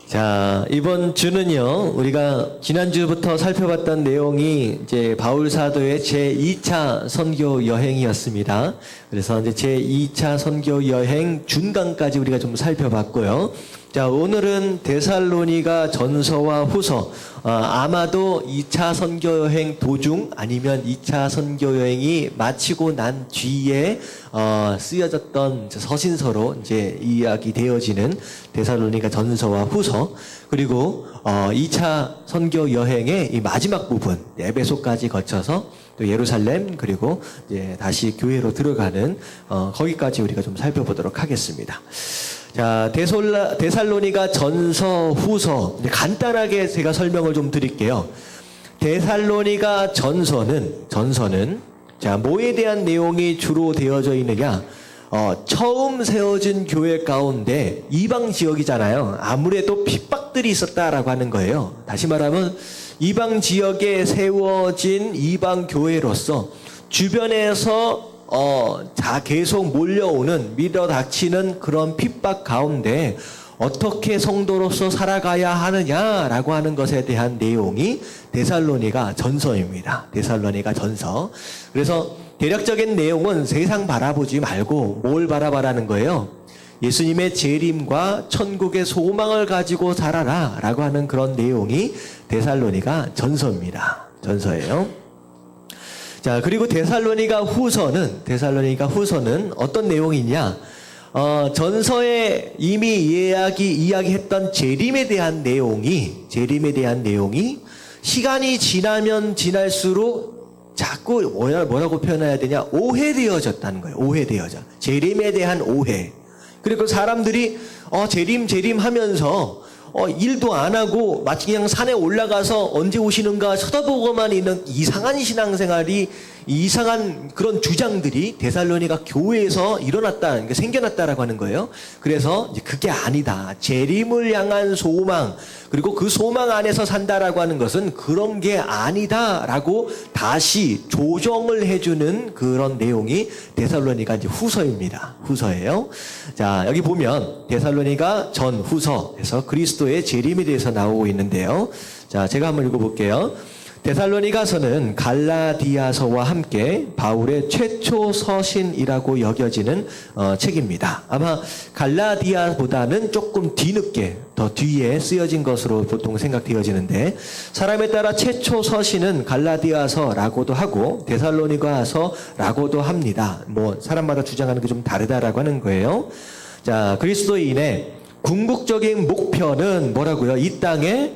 자, 이번 주는요, 우리가 지난주부터 살펴봤던 내용이 이제 바울 사도의 제2차 선교 여행이었습니다. 그래서 이제 제2차 선교 여행 중간까지 우리가 좀 살펴봤고요. 자, 오늘은 데살로니가 전서와 후서, 아마도 2차 선교 여행 도중 아니면 2차 선교 여행이 마치고 난 뒤에 쓰여졌던 서신서로 이제 이야기되어지는 데살로니가 전서와 후서, 그리고 2차 선교 여행의 이 마지막 부분 에베소까지 거쳐서 또 예루살렘, 그리고 이제 다시 교회로 들어가는 거기까지 우리가 좀 살펴보도록 하겠습니다. 자, 데살로니가 전서, 후서, 간단하게 제가 설명을 좀 드릴게요. 데살로니가 전서는 자, 뭐에 대한 내용이 주로 되어져 있느냐? 처음 세워진 교회 가운데 이방 지역이잖아요. 아무래도 핍박들이 있었다라고 하는 거예요. 다시 말하면 이방 지역에 세워진 이방 교회로서 주변에서 계속 몰려오는, 밀어닥치는 그런 핍박 가운데 어떻게 성도로서 살아가야 하느냐라고 하는 것에 대한 내용이 데살로니가 전서입니다. 데살로니가 전서. 그래서 대략적인 내용은 세상 바라보지 말고 뭘 바라보라는 거예요? 예수님의 재림과 천국의 소망을 가지고 살아라 라고 하는 그런 내용이 데살로니가 전서입니다. 전서예요. 자, 그리고 데살로니가 후서는 어떤 내용이냐? 전서에 이미 이야기했던 재림에 대한 내용이 시간이 지나면 지날수록 자꾸 뭐라고 표현해야 되냐? 오해되어졌다는 거예요. 오해되어져. 재림에 대한 오해. 그리고 사람들이 재림 하면서 일도 안 하고 마치 그냥 산에 올라가서 언제 오시는가 쳐다보고만 있는 이상한 신앙생활이, 이상한 그런 주장들이 데살로니가 교회에서 생겨났다라고 하는 거예요. 그래서 이제 그게 아니다. 재림을 향한 소망, 그리고 그 소망 안에서 산다라고 하는 것은 그런 게 아니다라고 다시 조정을 해주는 그런 내용이 데살로니가 이제 후서입니다. 후서예요. 자, 여기 보면 데살로니가 전 후서에서 그리스도의 재림에 대해서 나오고 있는데요. 자, 제가 한번 읽어볼게요. 데살로니가서는 갈라디아서와 함께 바울의 최초 서신이라고 여겨지는 책입니다. 아마 갈라디아보다는 조금 뒤늦게, 더 뒤에 쓰여진 것으로 보통 생각되어지는데, 사람에 따라 최초 서신은 갈라디아서라고도 하고 데살로니가서라고도 합니다. 사람마다 주장하는 게 좀 다르다라고 하는 거예요. 자, 그리스도인의 궁극적인 목표는 뭐라고요? 이 땅의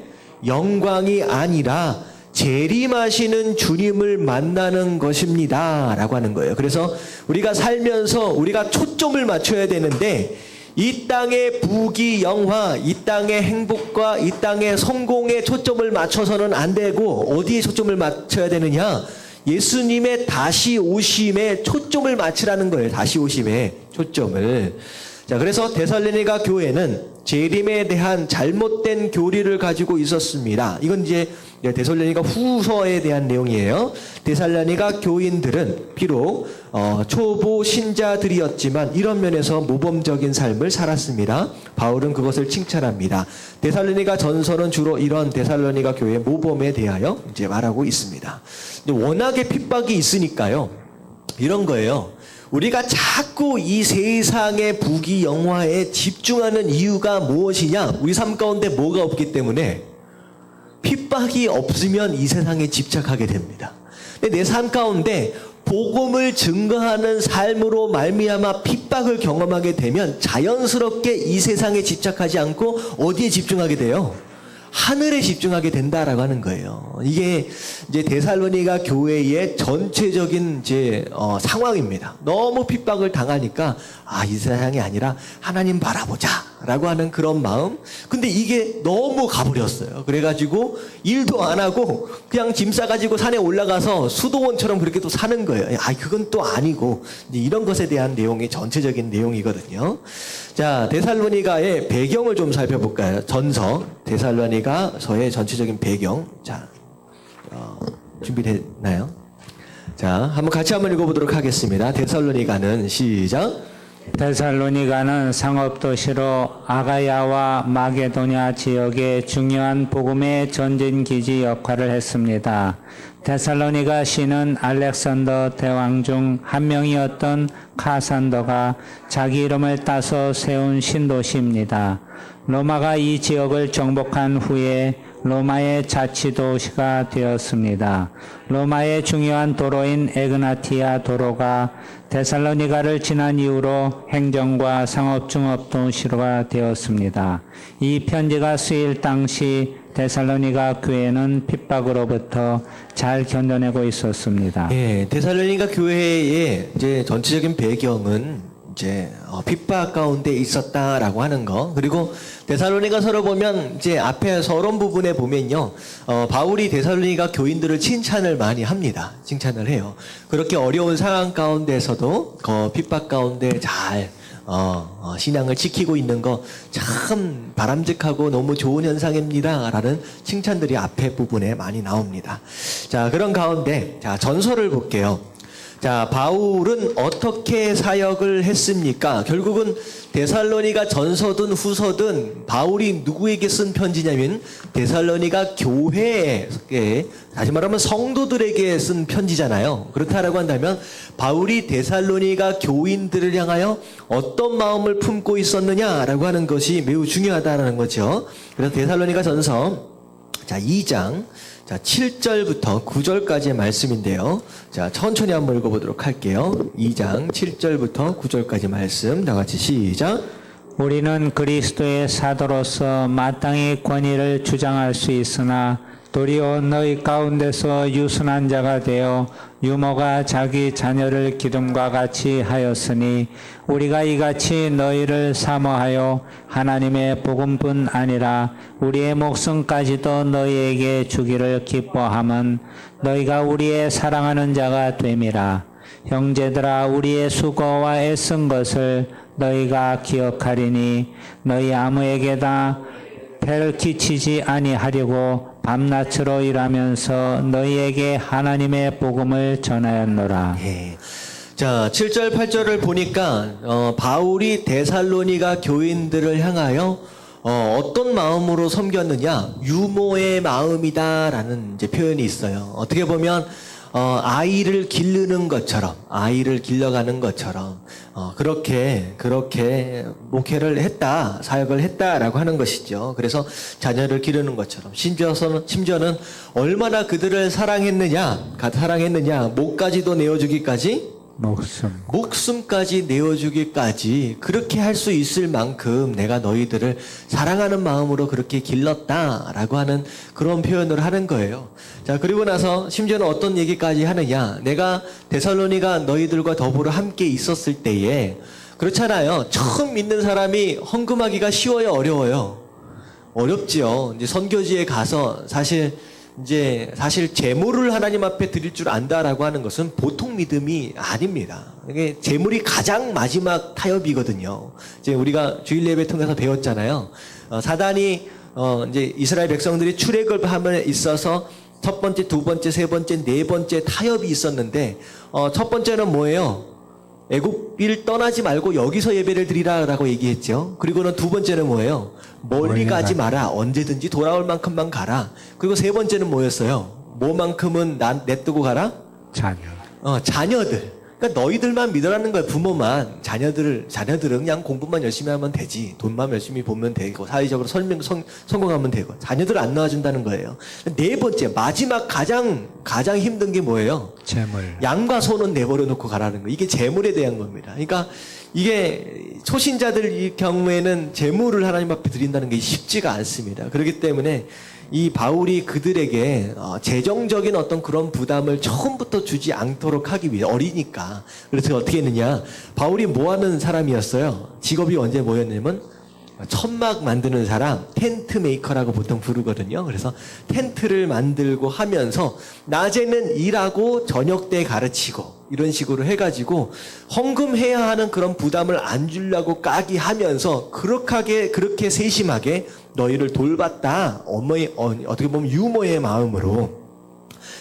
영광이 아니라 재림하시는 주님을 만나는 것입니다 라고 하는 거예요. 그래서 우리가 살면서 우리가 초점을 맞춰야 되는데, 이 땅의 부귀 영화, 이 땅의 행복과 이 땅의 성공에 초점을 맞춰서는 안 되고, 어디에 초점을 맞춰야 되느냐? 예수님의 다시 오심에 초점을 맞추라는 거예요. 다시 오심에 초점을. 자, 그래서 데살로니가 교회는 재림에 대한 잘못된 교리를 가지고 있었습니다. 이건 이제 데살로니가 후서에 대한 내용이에요. 데살로니가 교인들은 비록 초보 신자들이었지만 이런 면에서 모범적인 삶을 살았습니다. 바울은 그것을 칭찬합니다. 데살로니가 전서는 주로 이런 데살로니가 교회의 모범에 대하여 이제 말하고 있습니다. 워낙에 핍박이 있으니까요. 이런 거예요. 우리가 자꾸 이 세상의 부귀 영화에 집중하는 이유가 무엇이냐? 우리 삶 가운데 뭐가 없기 때문에 핍박이 없으면 이 세상에 집착하게 됩니다. 근데 내 삶 가운데 복음을 증거하는 삶으로 말미암아 핍박을 경험하게 되면 자연스럽게 이 세상에 집착하지 않고 어디에 집중하게 돼요? 하늘에 집중하게 된다라고 하는 거예요. 이게 이제 데살로니가 교회의 전체적인 이제 상황입니다. 너무 핍박을 당하니까 이 세상이 아니라 하나님 바라보자라고 하는 그런 마음. 근데 이게 너무 가버렸어요. 그래가지고 일도 안 하고 그냥 짐 싸가지고 산에 올라가서 수도원처럼 그렇게 또 사는 거예요. 그건 또 아니고, 이제 이런 것에 대한 내용이 전체적인 내용이거든요. 자, 데살로니가의 배경을 좀 살펴볼까요? 전서, 데살로니가서의 전체적인 배경. 자, 준비됐나요? 자, 같이 한번 읽어보도록 하겠습니다. 데살로니가는 시작. 데살로니가는 상업도시로 아가야와 마게도냐 지역의 중요한 복음의 전진기지 역할을 했습니다. 데살로니가 시는 알렉산더 대왕 중 한 명이었던 카산더가 자기 이름을 따서 세운 신도시입니다. 로마가 이 지역을 정복한 후에 로마의 자치도시가 되었습니다. 로마의 중요한 도로인 에그나티아 도로가 데살로니가를 지난 이후로 행정과 상업 중업 도시가 되었습니다. 이 편지가 쓰일 당시 데살로니가 교회는 핍박으로부터 잘 견뎌내고 있었습니다. 예, 데살로니가 교회의 이제 전체적인 배경은 이제 핍박 가운데 있었다라고 하는 거. 그리고 데살로니가서를 보면 이제 앞에 서론 부분에 보면요, 바울이 데살로니가 교인들을 칭찬을 많이 합니다. 칭찬을 해요. 그렇게 어려운 상황 가운데서도 핍박 가운데 잘 신앙을 지키고 있는 거 참 바람직하고 너무 좋은 현상입니다라는 칭찬들이 앞에 부분에 많이 나옵니다. 자, 그런 가운데 자, 전설을 볼게요. 자, 바울은 어떻게 사역을 했습니까? 결국은 데살로니가 전서든 후서든 바울이 누구에게 쓴 편지냐면 데살로니가 교회에, 다시 말하면 성도들에게 쓴 편지잖아요. 그렇다라고 한다면 바울이 데살로니가 교인들을 향하여 어떤 마음을 품고 있었느냐라고 하는 것이 매우 중요하다는 거죠. 그래서 데살로니가 전서 자, 2장 자, 7절부터 9절까지의 말씀인데요. 자, 천천히 한번 읽어보도록 할게요. 2장 7절부터 9절까지 말씀. 다 같이 시작. 우리는 그리스도의 사도로서 마땅히 권위를 주장할 수 있으나 도리어 너희 가운데서 유순한 자가 되어 유모가 자기 자녀를 기름과 같이 하였으니 우리가 이같이 너희를 사모하여 하나님의 복음뿐 아니라 우리의 목숨까지도 너희에게 주기를 기뻐함은 너희가 우리의 사랑하는 자가 됨이라. 형제들아, 우리의 수고와 애쓴 것을 너희가 기억하리니 너희 아무에게다 폐를 끼치지 아니하려고 밤낮으로 일하면서 너희에게 하나님의 복음을 전하였노라. 예. 자, 7절, 8절을 보니까 바울이 데살로니가 교인들을 향하여 어떤 마음으로 섬겼느냐? 유모의 마음이다라는 이제 표현이 있어요. 어떻게 보면 아이를 기르는 것처럼, 아이를 길러가는 것처럼 그렇게 목회를 했다, 사역을 했다라고 하는 것이죠. 그래서 자녀를 기르는 것처럼 심지어는 얼마나 그들을 사랑했느냐, 목까지도 내어주기까지, 목숨까지 내어주기까지 그렇게 할 수 있을 만큼 내가 너희들을 사랑하는 마음으로 그렇게 길렀다라고 하는 그런 표현을 하는 거예요. 자, 그리고 나서 심지어는 어떤 얘기까지 하느냐? 내가 데살로니가 너희들과 더불어 함께 있었을 때에, 그렇잖아요. 처음 믿는 사람이 헌금하기가 쉬워요, 어려워요? 어렵지요. 이제 선교지에 가서 사실 재물을 하나님 앞에 드릴 줄 안다라고 하는 것은 보통 믿음이 아닙니다. 이게 재물이 가장 마지막 타협이거든요. 이제 우리가 주일 예배 통해서 배웠잖아요. 사단이 이제 이스라엘 백성들이 출애굽을 함에 있어서 첫 번째, 두 번째, 세 번째, 네 번째 타협이 있었는데 첫 번째는 뭐예요? 애굽을 떠나지 말고 여기서 예배를 드리라라고 얘기했죠. 그리고는 두 번째는 뭐예요? 멀리 가지 마라. 언제든지 돌아올 만큼만 가라. 그리고 세 번째는 뭐였어요? 뭐만큼은 냅두고 가라? 자녀들. 그러니까 너희들만 믿으라는 거예요. 부모만. 자녀들은 그냥 공부만 열심히 하면 되지. 돈만 열심히 보면 되고 사회적으로 성공하면 되고. 자녀들을 안 낳아준다는 거예요. 네 번째, 마지막 가장 힘든 게 뭐예요? 재물. 양과 소는 내버려 놓고 가라는 거. 이게 재물에 대한 겁니다. 그러니까 이게 초신자들 경우에는 재물을 하나님 앞에 드린다는 게 쉽지가 않습니다. 그렇기 때문에 이 바울이 그들에게 재정적인 어떤 그런 부담을 처음부터 주지 않도록 하기 위해, 어리니까. 그래서 어떻게 했느냐? 바울이 뭐 하는 사람이었어요? 직업이 언제 뭐였냐면 천막 만드는 사람, 텐트 메이커라고 보통 부르거든요. 그래서 텐트를 만들고 하면서 낮에는 일하고 저녁 때 가르치고 이런 식으로 해가지고 헌금해야 하는 그런 부담을 안 주려고 까기 하면서 그렇게 세심하게 너희를 돌봤다. 어떻게 보면 유모의 마음으로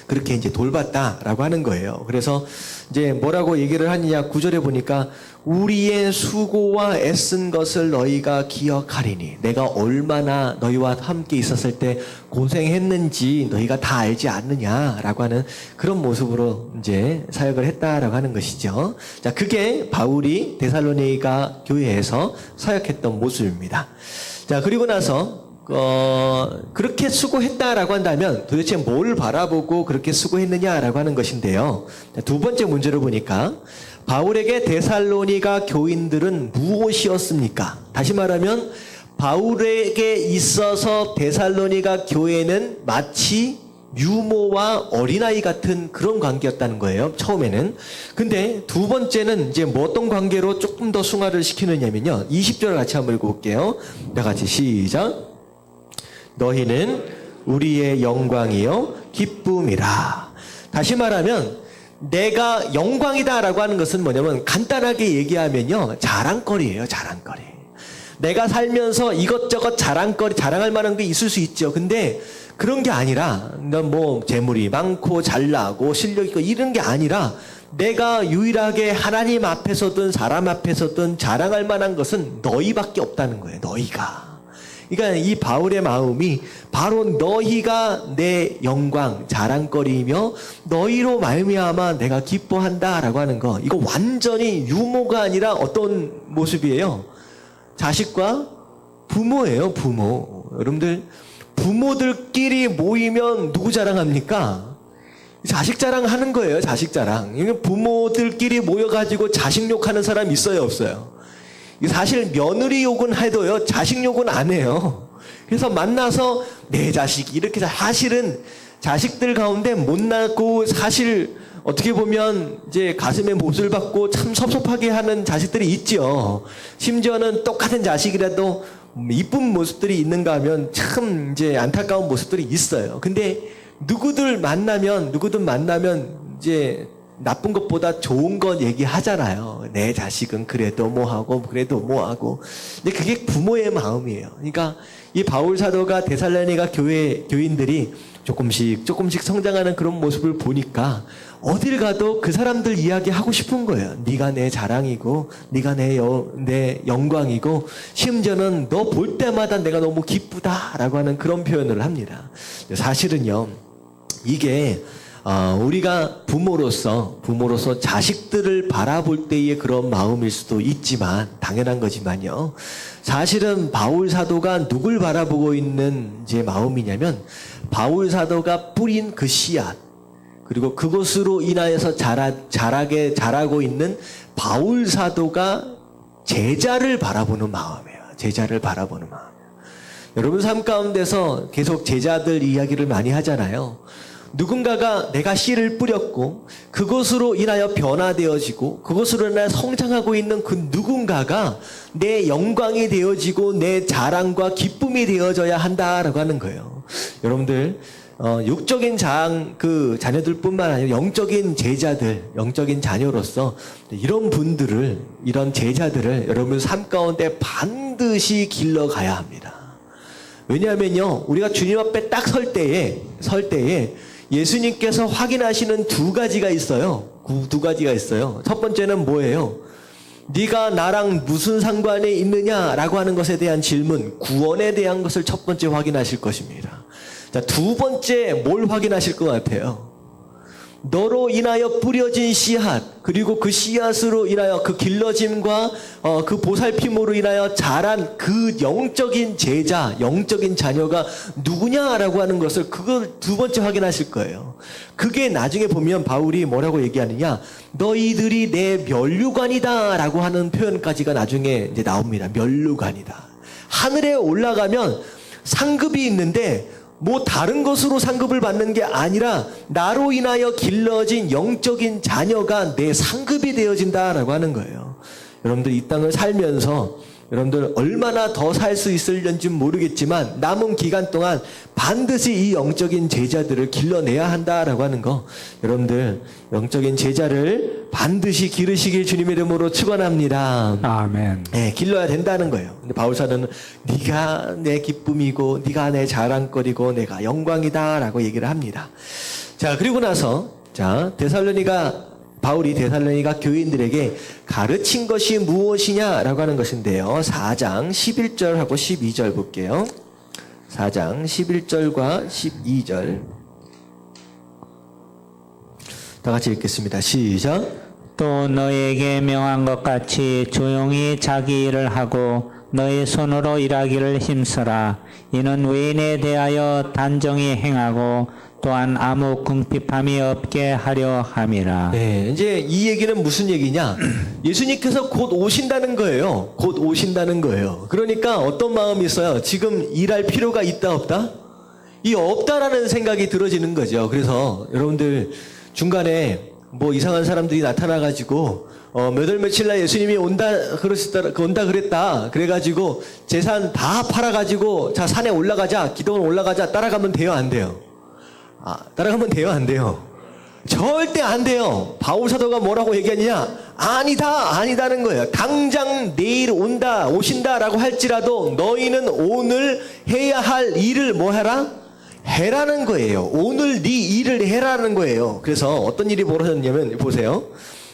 그렇게 이제 돌봤다라고 하는 거예요. 그래서 이제 뭐라고 얘기를 하느냐, 9절에 보니까 우리의 수고와 애쓴 것을 너희가 기억하리니, 내가 얼마나 너희와 함께 있었을 때 고생했는지 너희가 다 알지 않느냐라고 하는 그런 모습으로 이제 사역을 했다라고 하는 것이죠. 자, 그게 바울이 데살로니가 교회에서 사역했던 모습입니다. 자, 그리고 나서 그렇게 수고했다라고 한다면 도대체 뭘 바라보고 그렇게 수고했느냐라고 하는 것인데요. 두 번째 문제를 보니까 바울에게 데살로니가 교인들은 무엇이었습니까? 다시 말하면 바울에게 있어서 데살로니가 교회는 마치 유모와 어린아이 같은 그런 관계였다는 거예요, 처음에는. 근데 두 번째는 이제 뭐 어떤 관계로 조금 더 승화를 시키느냐면요, 20절을 같이 한번 읽어볼게요. 다 같이 시작. 너희는 우리의 영광이요 기쁨이라. 다시 말하면 내가 영광이다라고 하는 것은 뭐냐면, 간단하게 얘기하면요, 자랑거리예요. 자랑거리. 내가 살면서 이것저것 자랑할 만한 게 있을 수 있죠. 근데 그런 게 아니라, 넌 뭐 재물이 많고 잘나고 실력 있고 이런 게 아니라, 내가 유일하게 하나님 앞에서든 사람 앞에서든 자랑할 만한 것은 너희밖에 없다는 거예요. 너희가. 그러니까 이 바울의 마음이 바로 너희가 내 영광, 자랑거리이며 너희로 말미암아 내가 기뻐한다라고 하는 거. 이거 완전히 유모가 아니라 어떤 모습이에요? 자식과 부모예요, 부모. 여러분들, 부모들끼리 모이면 누구 자랑합니까? 자식 자랑하는 거예요, 자식 자랑. 부모들끼리 모여가지고 자식 욕하는 사람 있어요, 없어요? 사실 며느리 욕은 해도요, 자식 욕은 안 해요. 그래서 만나서 내 자식이 이렇게, 사실은 자식들 가운데 못나고 사실 어떻게 보면 이제 가슴에 못을 박고 참 섭섭하게 하는 자식들이 있죠. 심지어는 똑같은 자식이라도 이쁜 모습들이 있는가 하면 참 이제 안타까운 모습들이 있어요. 근데 누구든 만나면 이제 나쁜 것보다 좋은 것 얘기하잖아요. 내 자식은 그래도 뭐하고 그래도 뭐하고. 근데 그게 부모의 마음이에요. 그러니까 이 바울 사도가 데살로니가 교인들이 조금씩 성장하는 그런 모습을 보니까 어딜 가도 그 사람들 이야기하고 싶은 거예요. 네가 내 자랑이고 네가 내 영광이고, 심지어는 너 볼 때마다 내가 너무 기쁘다라고 하는 그런 표현을 합니다. 사실은요, 이게 우리가 부모로서 자식들을 바라볼 때의 그런 마음일 수도 있지만, 당연한 거지만요, 사실은 바울 사도가 누굴 바라보고 있는 이제 마음이냐면, 바울 사도가 뿌린 그 씨앗, 그리고 그것으로 인하여서 자라고 있는 바울 사도가 제자를 바라보는 마음이에요. 제자를 바라보는 마음. 여러분 삶 가운데서 계속 제자들 이야기를 많이 하잖아요. 누군가가 내가 씨를 뿌렸고 그것으로 인하여 변화되어지고 그것으로 인하여 성장하고 있는 그 누군가가 내 영광이 되어지고 내 자랑과 기쁨이 되어져야 한다라고 하는 거예요. 여러분들, 육적인 자녀들뿐만 아니라 영적인 제자들, 영적인 자녀로서 이런 분들을, 이런 제자들을 여러분 삶 가운데 반드시 길러가야 합니다. 왜냐하면요, 우리가 주님 앞에 딱 설 때에 예수님께서 확인하시는 두 가지가 있어요. 첫 번째는 뭐예요? 네가 나랑 무슨 상관이 있느냐라고 하는 것에 대한 질문, 구원에 대한 것을 첫 번째 확인하실 것입니다. 자, 두 번째 뭘 확인하실 것 같아요? 너로 인하여 뿌려진 씨앗, 그리고 그 씨앗으로 인하여 그 길러짐과 그 보살핌으로 인하여 자란 그 영적인 제자, 영적인 자녀가 누구냐라고 하는 것을, 그걸 두 번째 확인하실 거예요. 그게 나중에 보면 바울이 뭐라고 얘기하느냐, 너희들이 내 면류관이다 라고 하는 표현까지가 나중에 이제 나옵니다. 면류관이다. 하늘에 올라가면 상급이 있는데 뭐 다른 것으로 상급을 받는 게 아니라 나로 인하여 길러진 영적인 자녀가 내 상급이 되어진다라고 하는 거예요. 여러분들 이 땅을 살면서 여러분들 얼마나 더 살 수 있을는지 모르겠지만 남은 기간 동안 반드시 이 영적인 제자들을 길러내야 한다라고 하는 거, 여러분들 영적인 제자를 반드시 기르시길 주님의 이름으로 축원합니다. 아멘. 네, 길러야 된다는 거예요. 근데 바울사도는 네가 내 기쁨이고 네가 내 자랑거리고 내가 영광이다라고 얘기를 합니다. 자, 그리고 나서 바울이 데살로니가 교인들에게 가르친 것이 무엇이냐라고 하는 것인데요. 4장 11절하고 12절 볼게요. 4장 11절과 12절. 다 같이 읽겠습니다. 시작. 또 너에게 명한 것 같이 조용히 자기 일을 하고 너의 손으로 일하기를 힘쓰라. 이는 외인에 대하여 단정히 행하고 또한 아무 궁핍함이 없게 하려 함이라. 네, 이제 이 얘기는 무슨 얘기냐? 예수님께서 곧 오신다는 거예요. 곧 오신다는 거예요. 그러니까 어떤 마음이 있어요? 지금 일할 필요가 있다 없다? 이 없다라는 생각이 들어지는 거죠. 그래서 여러분들 중간에 뭐 이상한 사람들이 나타나가지고 몇 월 며칠 날 예수님이 온다 그랬다. 그래가지고 재산 다 팔아가지고 자 산에 올라가자, 기도원 올라가자, 따라가면 돼요, 안 돼요? 따라가면 돼요, 안 돼요? 절대 안 돼요. 바울 사도가 뭐라고 얘기하느냐? 아니다는 거예요. 당장 내일 오신다라고 할지라도 너희는 오늘 해야 할 일을 뭐 해라? 해라는 거예요. 오늘 네 일을 해라는 거예요. 그래서 어떤 일이 벌어졌냐면 보세요.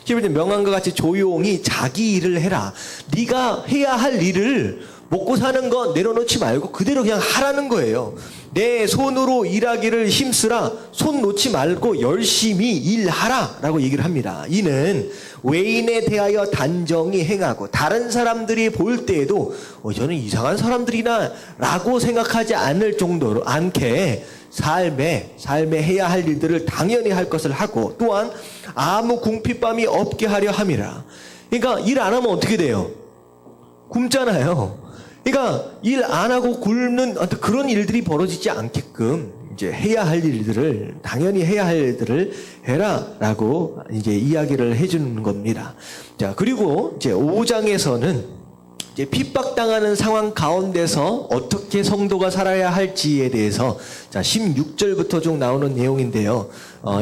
11절 명함과 같이 조용히 자기 일을 해라. 네가 해야 할 일을 먹고 사는 거 내려놓지 말고 그대로 그냥 하라는 거예요. 내 손으로 일하기를 힘쓰라. 손 놓지 말고 열심히 일하라 라고 얘기를 합니다. 이는 외인에 대하여 단정히 행하고 다른 사람들이 볼 때에도 저는 이상한 사람들이나 라고 생각하지 않을 정도로 않게 삶에 해야 할 일들을 당연히 할 것을 하고 또한 아무 궁핍함이 없게 하려 함이라. 그러니까 일 안 하면 어떻게 돼요? 굶잖아요. 그러니까 일 안 하고 굶는 그런 일들이 벌어지지 않게끔 이제 해야 할 일들을 당연히 해야 할 일들을 해라라고 이제 이야기를 해주는 겁니다. 자, 그리고 이제 5장에서는 이제 핍박당하는 상황 가운데서 어떻게 성도가 살아야 할지에 대해서 자 16절부터 쭉 나오는 내용인데요.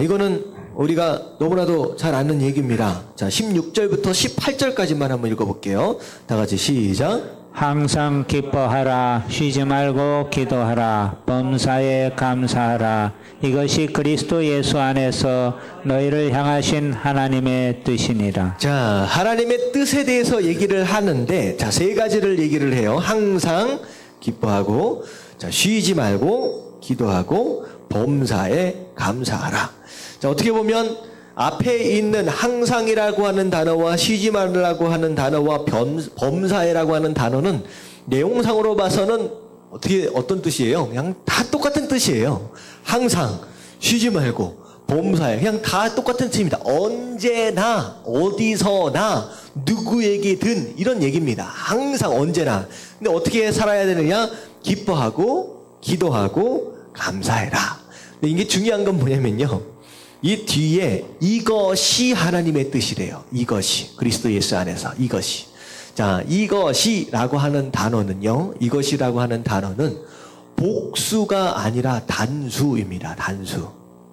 이거는 우리가 너무나도 잘 아는 얘기입니다. 자 16절부터 18절까지만 한번 읽어볼게요. 다 같이 시작. 항상 기뻐하라. 쉬지 말고 기도하라. 범사에 감사하라. 이것이 그리스도 예수 안에서 너희를 향하신 하나님의 뜻이니라. 자, 하나님의 뜻에 대해서 얘기를 하는데 자, 세 가지를 얘기를 해요. 항상 기뻐하고 자, 쉬지 말고 기도하고 범사에 감사하라. 자, 어떻게 보면 앞에 있는 항상이라고 하는 단어와 쉬지 말라고 하는 단어와 범사에라고 하는 단어는 내용상으로 봐서는 어떤 뜻이에요? 그냥 다 똑같은 뜻이에요. 항상, 쉬지 말고, 범사에 그냥 다 똑같은 뜻입니다. 언제나, 어디서나, 누구에게든 이런 얘기입니다. 항상, 언제나. 근데 어떻게 살아야 되느냐? 기뻐하고, 기도하고, 감사해라. 근데 이게 중요한 건 뭐냐면요. 이 뒤에 이것이 하나님의 뜻이래요. 이것이 그리스도 예수 안에서 이것이. 자, 이것이라고 하는 단어는요. 이것이라고 하는 단어는 복수가 아니라 단수입니다. 단수.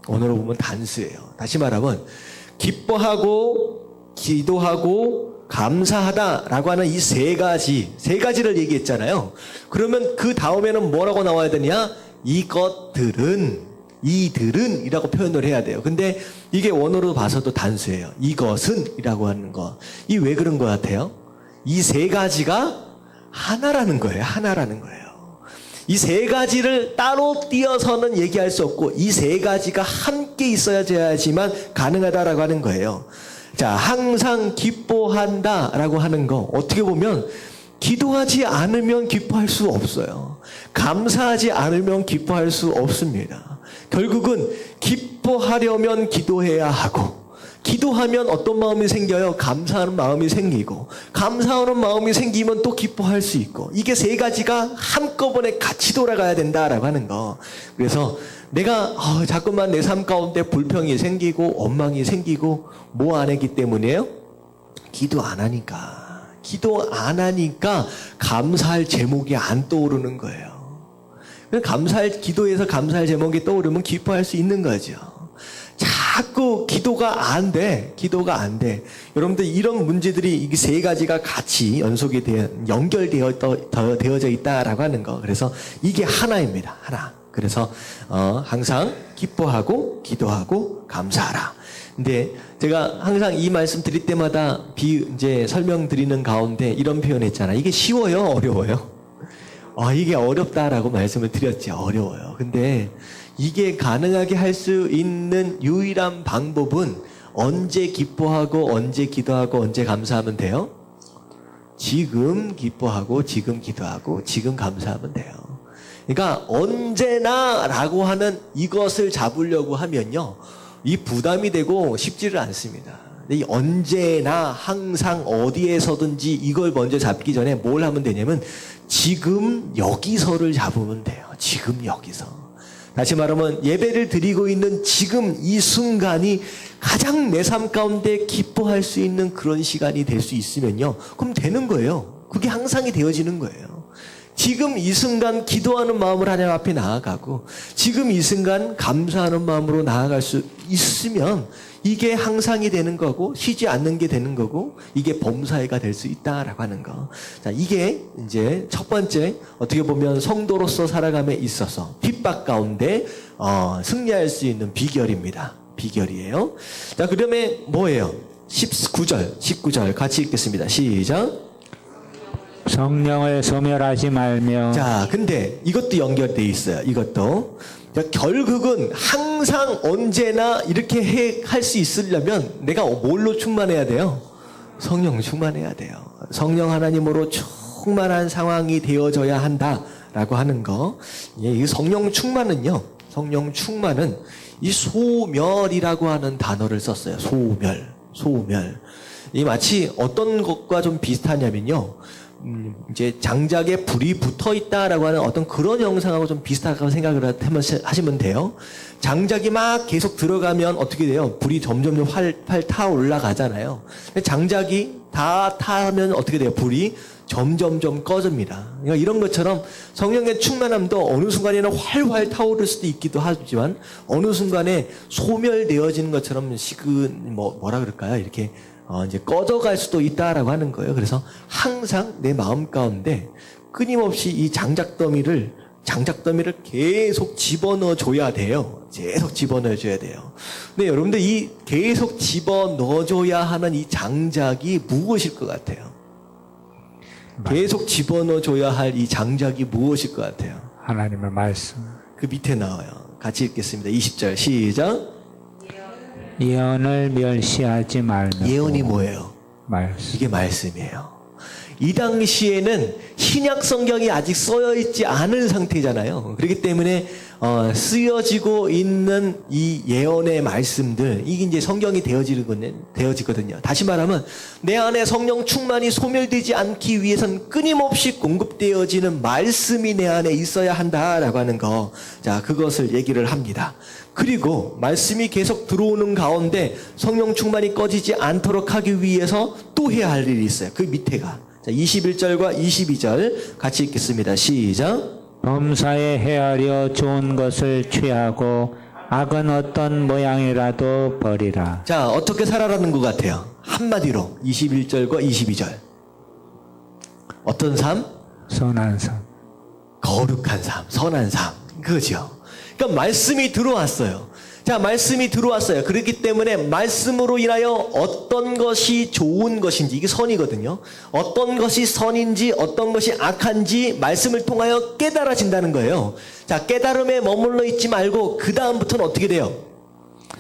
오늘로 보면 단수예요. 다시 말하면 기뻐하고 기도하고 감사하다라고 하는 이 세 가지를 얘기했잖아요. 그러면 그 다음에는 뭐라고 나와야 되냐? 이들은 이라고 표현을 해야 돼요. 근데 이게 원어로 봐서도 단수예요. 이것은 이라고 하는 거. 이 왜 그런 것 같아요? 이 세 가지가 하나라는 거예요. 하나라는 거예요. 이 세 가지를 따로 띄어서는 얘기할 수 없고 이 세 가지가 함께 있어야지만 가능하다라고 하는 거예요. 자, 항상 기뻐한다라고 하는 거 어떻게 보면 기도하지 않으면 기뻐할 수 없어요. 감사하지 않으면 기뻐할 수 없습니다. 결국은 기뻐하려면 기도해야 하고 기도하면 어떤 마음이 생겨요? 감사하는 마음이 생기고 감사하는 마음이 생기면 또 기뻐할 수 있고 이게 세 가지가 한꺼번에 같이 돌아가야 된다라고 하는 거. 그래서 내가 자꾸만 내 삶 가운데 불평이 생기고 원망이 생기고 뭐 안 했기 때문이에요? 기도 안 하니까. 기도 안 하니까 감사할 제목이 안 떠오르는 거예요. 기도에서 감사할 제목이 떠오르면 기뻐할 수 있는 거죠. 자꾸 기도가 안 돼. 여러분들 이런 문제들이 이 세 가지가 같이 연결되어져 있다라고 하는 거. 그래서 이게 하나입니다. 하나. 그래서 항상 기뻐하고 기도하고 감사하라. 근데 제가 항상 이 말씀 드릴 때마다 이제 설명드리는 가운데 이런 표현했잖아. 이게 쉬워요, 어려워요? 이게 어렵다라고 말씀을 드렸죠. 어려워요. 근데 이게 가능하게 할 수 있는 유일한 방법은 언제 기뻐하고 언제 기도하고 언제 감사하면 돼요? 지금 기뻐하고 지금 기도하고 지금 감사하면 돼요. 그러니까 언제나라고 하는 이것을 잡으려고 하면요, 이 부담이 되고 쉽지를 않습니다. 이 언제나 항상 어디에서든지 이걸 먼저 잡기 전에 뭘 하면 되냐면 지금 여기서를 잡으면 돼요. 지금 여기서. 다시 말하면 예배를 드리고 있는 지금 이 순간이 가장 내 삶 가운데 기뻐할 수 있는 그런 시간이 될 수 있으면요, 그럼 되는 거예요. 그게 항상이 되어지는 거예요. 지금 이 순간 기도하는 마음으로 하나님 앞에 나아가고 지금 이 순간 감사하는 마음으로 나아갈 수 있으면 이게 항상이 되는 거고 쉬지 않는 게 되는 거고 이게 범사회가 될 수 있다라고 하는 거. 자, 이게 이제 첫 번째 어떻게 보면 성도로서 살아감에 있어서 핍박 가운데 승리할 수 있는 비결입니다. 비결이에요. 자, 그다음에 뭐예요? 19절 같이 읽겠습니다. 시작. 성령을 소멸하지 말며. 자, 근데 이것도 연결돼 있어요. 이것도. 자, 결국은 항상 언제나 이렇게 할 수 있으려면 내가 뭘로 충만해야 돼요? 성령 충만해야 돼요. 성령 하나님으로 충만한 상황이 되어져야 한다라고 하는 거. 이 성령 충만은요. 성령 충만은 이 소멸이라고 하는 단어를 썼어요. 소멸. 이 마치 어떤 것과 좀 비슷하냐면요. 이제 장작에 불이 붙어 있다라고 하는 어떤 그런 영상하고 좀 비슷하다고 생각을 하시면 돼요. 장작이 막 계속 들어가면 어떻게 돼요? 불이 점점 활 타 올라가잖아요. 근데 장작이 다 타면 어떻게 돼요? 불이 점점점 꺼집니다. 그러니까 이런 것처럼 성령의 충만함도 어느 순간에는 활활 타오를 수도 있기도 하지만 어느 순간에 소멸되어지는 것처럼 뭐라 그럴까요? 이렇게 이제 꺼져갈 수도 있다라고 하는 거예요. 그래서 항상 내 마음 가운데 끊임없이 이 장작더미를 계속 집어넣어 줘야 돼요. 계속 집어넣어 줘야 돼요. 근데 여러분들 이 계속 집어넣어 줘야 하는 이 장작이 무엇일 것 같아요? 계속 집어넣어 줘야 할 이 장작이 무엇일 것 같아요? 하나님의 말씀. 그 밑에 나와요. 같이 읽겠습니다. 20절 시작. 예언을 멸시하지 말며. 예언이 뭐예요? 말씀. 이게 말씀이에요. 이 당시에는 신약 성경이 아직 써여 있지 않은 상태잖아요. 그렇기 때문에 쓰여지고 있는 이 예언의 말씀들, 이게 이제 성경이 되어지거든요. 다시 말하면 내 안에 성령 충만이 소멸되지 않기 위해선 끊임없이 공급되어지는 말씀이 내 안에 있어야 한다라고 하는 거. 자, 그것을 얘기를 합니다. 그리고 말씀이 계속 들어오는 가운데 성령 충만이 꺼지지 않도록 하기 위해서 또 해야 할 일이 있어요. 그 밑에가. 자, 21절과 22절 같이 읽겠습니다. 시작. 범사에 헤아려 좋은 것을 취하고 악은 어떤 모양이라도 버리라. 자, 어떻게 살아라는 것 같아요? 한마디로 21절과 22절. 어떤 삶? 선한 삶. 거룩한 삶, 선한 삶. 그거죠. 그러니까 말씀이 들어왔어요. 자, 말씀이 들어왔어요. 그렇기 때문에 말씀으로 인하여 어떤 것이 좋은 것인지, 이게 선이거든요. 어떤 것이 선인지 어떤 것이 악한지 말씀을 통하여 깨달아진다는 거예요. 자, 깨달음에 머물러 있지 말고 그 다음부터는 어떻게 돼요?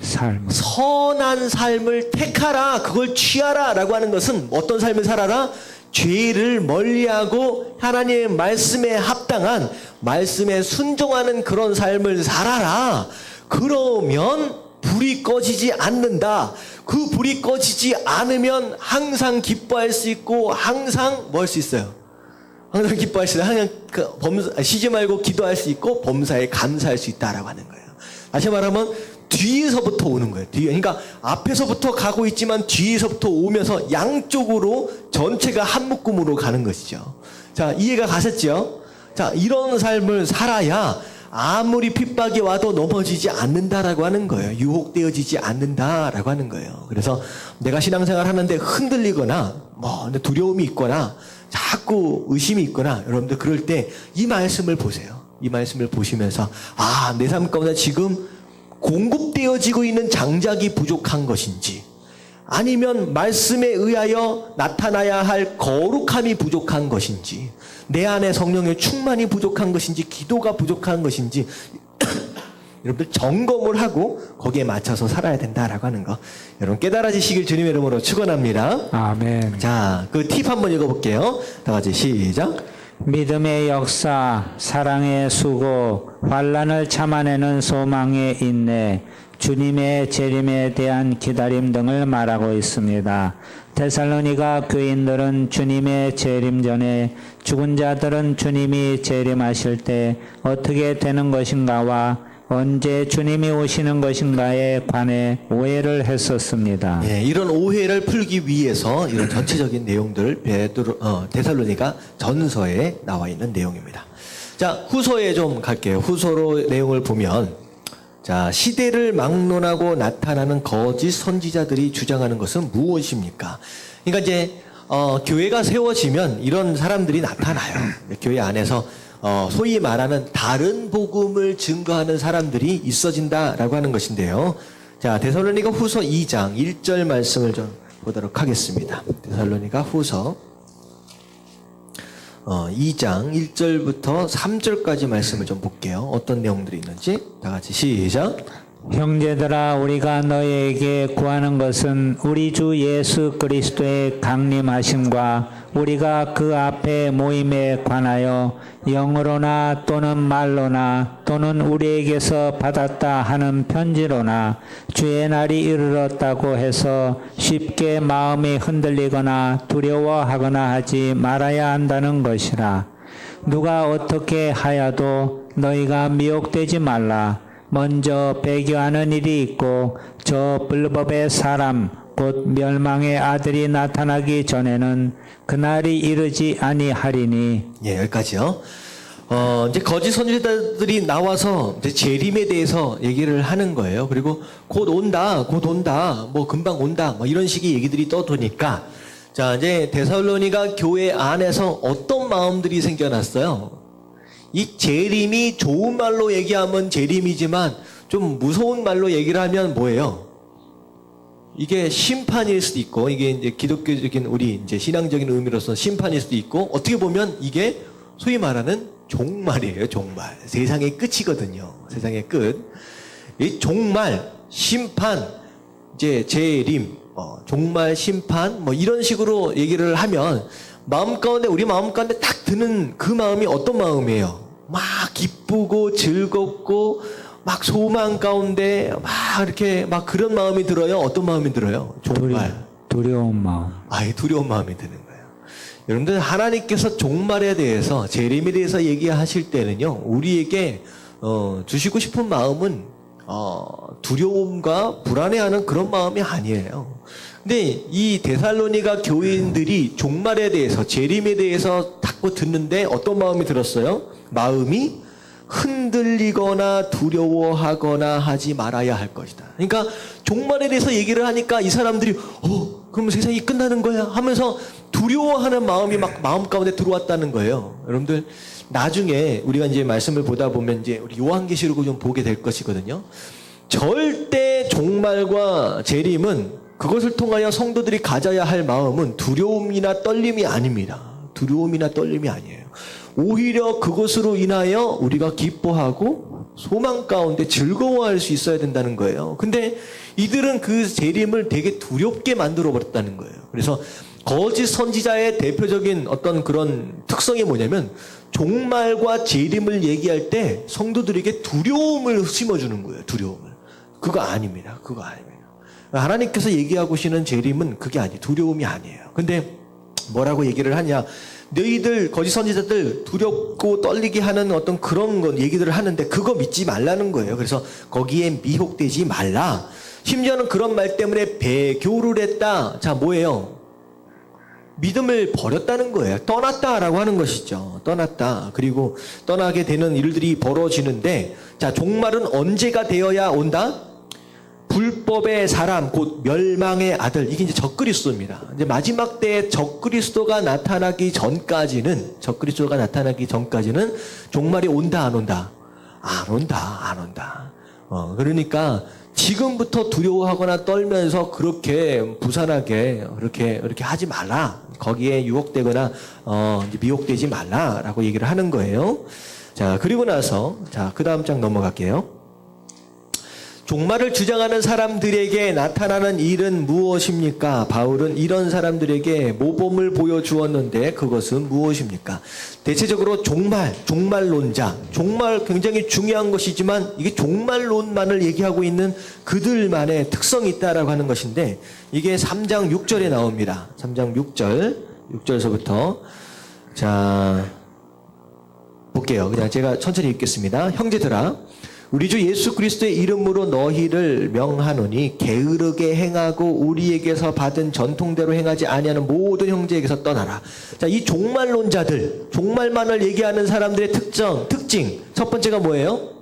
삶. 선한 삶을 택하라, 그걸 취하라 라고 하는 것은 어떤 삶을 살아라? 죄를 멀리하고 하나님의 말씀에 합당한, 말씀에 순종하는 그런 삶을 살아라. 그러면 불이 꺼지지 않는다. 그 불이 꺼지지 않으면 항상 기뻐할 수 있고 항상 뭐 할 수 있어요? 항상 기뻐할 수 있어요. 항상 쉬지 말고 기도할 수 있고 범사에 감사할 수 있다라고 하는 거예요. 다시 말하면 뒤에서부터 오는 거예요. 그러니까 앞에서부터 가고 있지만 뒤에서부터 오면서 양쪽으로 전체가 한 묶음으로 가는 것이죠. 자, 이해가 가셨죠? 자, 이런 삶을 살아야 아무리 핍박이 와도 넘어지지 않는다라고 하는 거예요. 유혹되어지지 않는다라고 하는 거예요. 그래서 내가 신앙생활 하는데 흔들리거나 두려움이 있거나 자꾸 의심이 있거나 여러분들 그럴 때 이 말씀을 보세요. 이 말씀을 보시면서 내 삶 가운데 지금 공급되어지고 있는 장작이 부족한 것인지 아니면 말씀에 의하여 나타나야 할 거룩함이 부족한 것인지 내 안에 성령의 충만이 부족한 것인지 기도가 부족한 것인지 여러분들 점검을 하고 거기에 맞춰서 살아야 된다라고 하는 거 여러분 깨달아지시길 주님의 이름으로 축원합니다. 아멘. 자, 그 팁 한번 읽어볼게요. 다 같이 시작. 믿음의 역사, 사랑의 수고, 환난을 참아내는 소망의 인내, 주님의 재림에 대한 기다림 등을 말하고 있습니다. 데살로니가 교인들은 주님의 재림 전에 죽은 자들은 주님이 재림하실 때 어떻게 되는 것인가와 언제 주님이 오시는 것인가에 관해 오해를 했었습니다. 예, 이런 오해를 풀기 위해서 이런 전체적인 내용들 데살로니가 전서에 나와 있는 내용입니다. 자, 후서에 좀 갈게요. 후서로 내용을 보면 자, 시대를 막론하고 나타나는 거짓 선지자들이 주장하는 것은 무엇입니까? 그러니까 이제 교회가 세워지면 이런 사람들이 나타나요. 교회 안에서 소위 말하는 다른 복음을 증거하는 사람들이 있어진다라고 하는 것인데요. 자, 데살로니가 후서 2장 1절 말씀을 좀 보도록 하겠습니다. 데살로니가 후서 2장 1절부터 3절까지 말씀을 좀 볼게요. 어떤 내용들이 있는지 다 같이 시작. 형제들아, 우리가 너희에게 구하는 것은 우리 주 예수 그리스도의 강림하심과 우리가 그 앞에 모임에 관하여 영으로나 또는 말로나 또는 우리에게서 받았다 하는 편지로나 주의 날이 이르렀다고 해서 쉽게 마음이 흔들리거나 두려워하거나 하지 말아야 한다는 것이라. 누가 어떻게 하여도 너희가 미혹되지 말라. 먼저 배교하는 일이 있고 저 불법의 사람 곧 멸망의 아들이 나타나기 전에는 그날이 이르지 아니하리니. 예, 여기까지요. 이제 거짓 선지자들이 나와서 이제 재림에 대해서 얘기를 하는 거예요. 그리고 곧 온다, 뭐 금방 온다, 뭐 이런 식의 얘기들이 떠도니까 자, 이제 데살로니가 교회 안에서 어떤 마음들이 생겨났어요. 이 재림이 좋은 말로 얘기하면 재림이지만 좀 무서운 말로 얘기를 하면 뭐예요? 이게 심판일 수도 있고 이게 이제 기독교적인 우리 이제 신앙적인 의미로서 심판일 수도 있고 어떻게 보면 이게 소위 말하는 종말이에요. 종말. 세상의 끝이거든요. 세상의 끝. 이 종말, 심판, 이제 재림, 종말, 심판 뭐 이런 식으로 얘기를 하면 우리 마음 가운데 딱 드는 그 마음이 어떤 마음이에요? 막 기쁘고 즐겁고 막 소망 가운데 막 이렇게 막 그런 마음이 들어요? 어떤 마음이 들어요? 종말. 두려운 마음. 두려운 마음이 드는 거예요. 여러분들 하나님께서 종말에 대해서 재림에 대해서 얘기하실 때는요. 우리에게 주시고 싶은 마음은 두려움과 불안해하는 그런 마음이 아니에요. 근데 이 데살로니가 교인들이 종말에 대해서 재림에 대해서 자꾸 듣는데 어떤 마음이 들었어요? 마음이 흔들리거나 두려워하거나 하지 말아야 할 것이다. 그러니까 종말에 대해서 얘기를 하니까 이 사람들이 그럼 세상이 끝나는 거야 하면서 두려워하는 마음이 막 마음 가운데 들어왔다는 거예요. 여러분들 나중에 우리가 이제 말씀을 보다 보면 이제 우리 요한계시록을 좀 보게 될 것이거든요. 절대 종말과 재림은 그것을 통하여 성도들이 가져야 할 마음은 두려움이나 떨림이 아닙니다. 두려움이나 떨림이 아니에요. 오히려 그것으로 인하여 우리가 기뻐하고 소망 가운데 즐거워할 수 있어야 된다는 거예요. 근데 이들은 그 재림을 되게 두렵게 만들어 버렸다는 거예요. 그래서 거짓 선지자의 대표적인 어떤 그런 특성이 뭐냐면 종말과 재림을 얘기할 때 성도들에게 두려움을 심어주는 거예요. 두려움을. 그거 아닙니다. 그거 아닙니다. 하나님께서 얘기하고 계시는 재림은 그게 아니에요. 두려움이 아니에요. 근데 뭐라고 얘기를 하냐. 너희들 거짓 선지자들 두렵고 떨리게 하는 어떤 그런 건 얘기들을 하는데 그거 믿지 말라는 거예요. 그래서 거기에 미혹되지 말라. 심지어는 그런 말 때문에 배교를 했다. 자, 뭐예요? 믿음을 버렸다는 거예요. 떠났다라고 하는 것이죠. 떠났다. 그리고 떠나게 되는 일들이 벌어지는데, 자, 종말은 언제가 되어야 온다? 불법의 사람, 곧 멸망의 아들. 이게 이제 적그리스도입니다. 이제 마지막 때에 적그리스도가 나타나기 전까지는 종말이 온다, 안 온다? 안 온다. 그러니까 지금부터 두려워하거나 떨면서 그렇게 부산하게 그렇게 하지 말라. 거기에 유혹되거나 이제 미혹되지 말라라고 얘기를 하는 거예요. 자, 그리고 나서 그 다음 장 넘어갈게요. 종말을 주장하는 사람들에게 나타나는 일은 무엇입니까? 바울은 이런 사람들에게 모범을 보여주었는데 그것은 무엇입니까? 대체적으로 종말론자, 종말 굉장히 중요한 것이지만 이게 종말론만을 얘기하고 있는 그들만의 특성이 있다라고 하는 것인데 이게 3장 6절에 나옵니다. 3장 6절서부터 자 볼게요. 그냥 제가 천천히 읽겠습니다. 형제들아, 우리 주 예수 그리스도의 이름으로 너희를 명하노니 게으르게 행하고 우리에게서 받은 전통대로 행하지 아니하는 모든 형제에게서 떠나라. 자, 이 종말론자들, 종말만을 얘기하는 사람들의 특징 첫 번째가 뭐예요?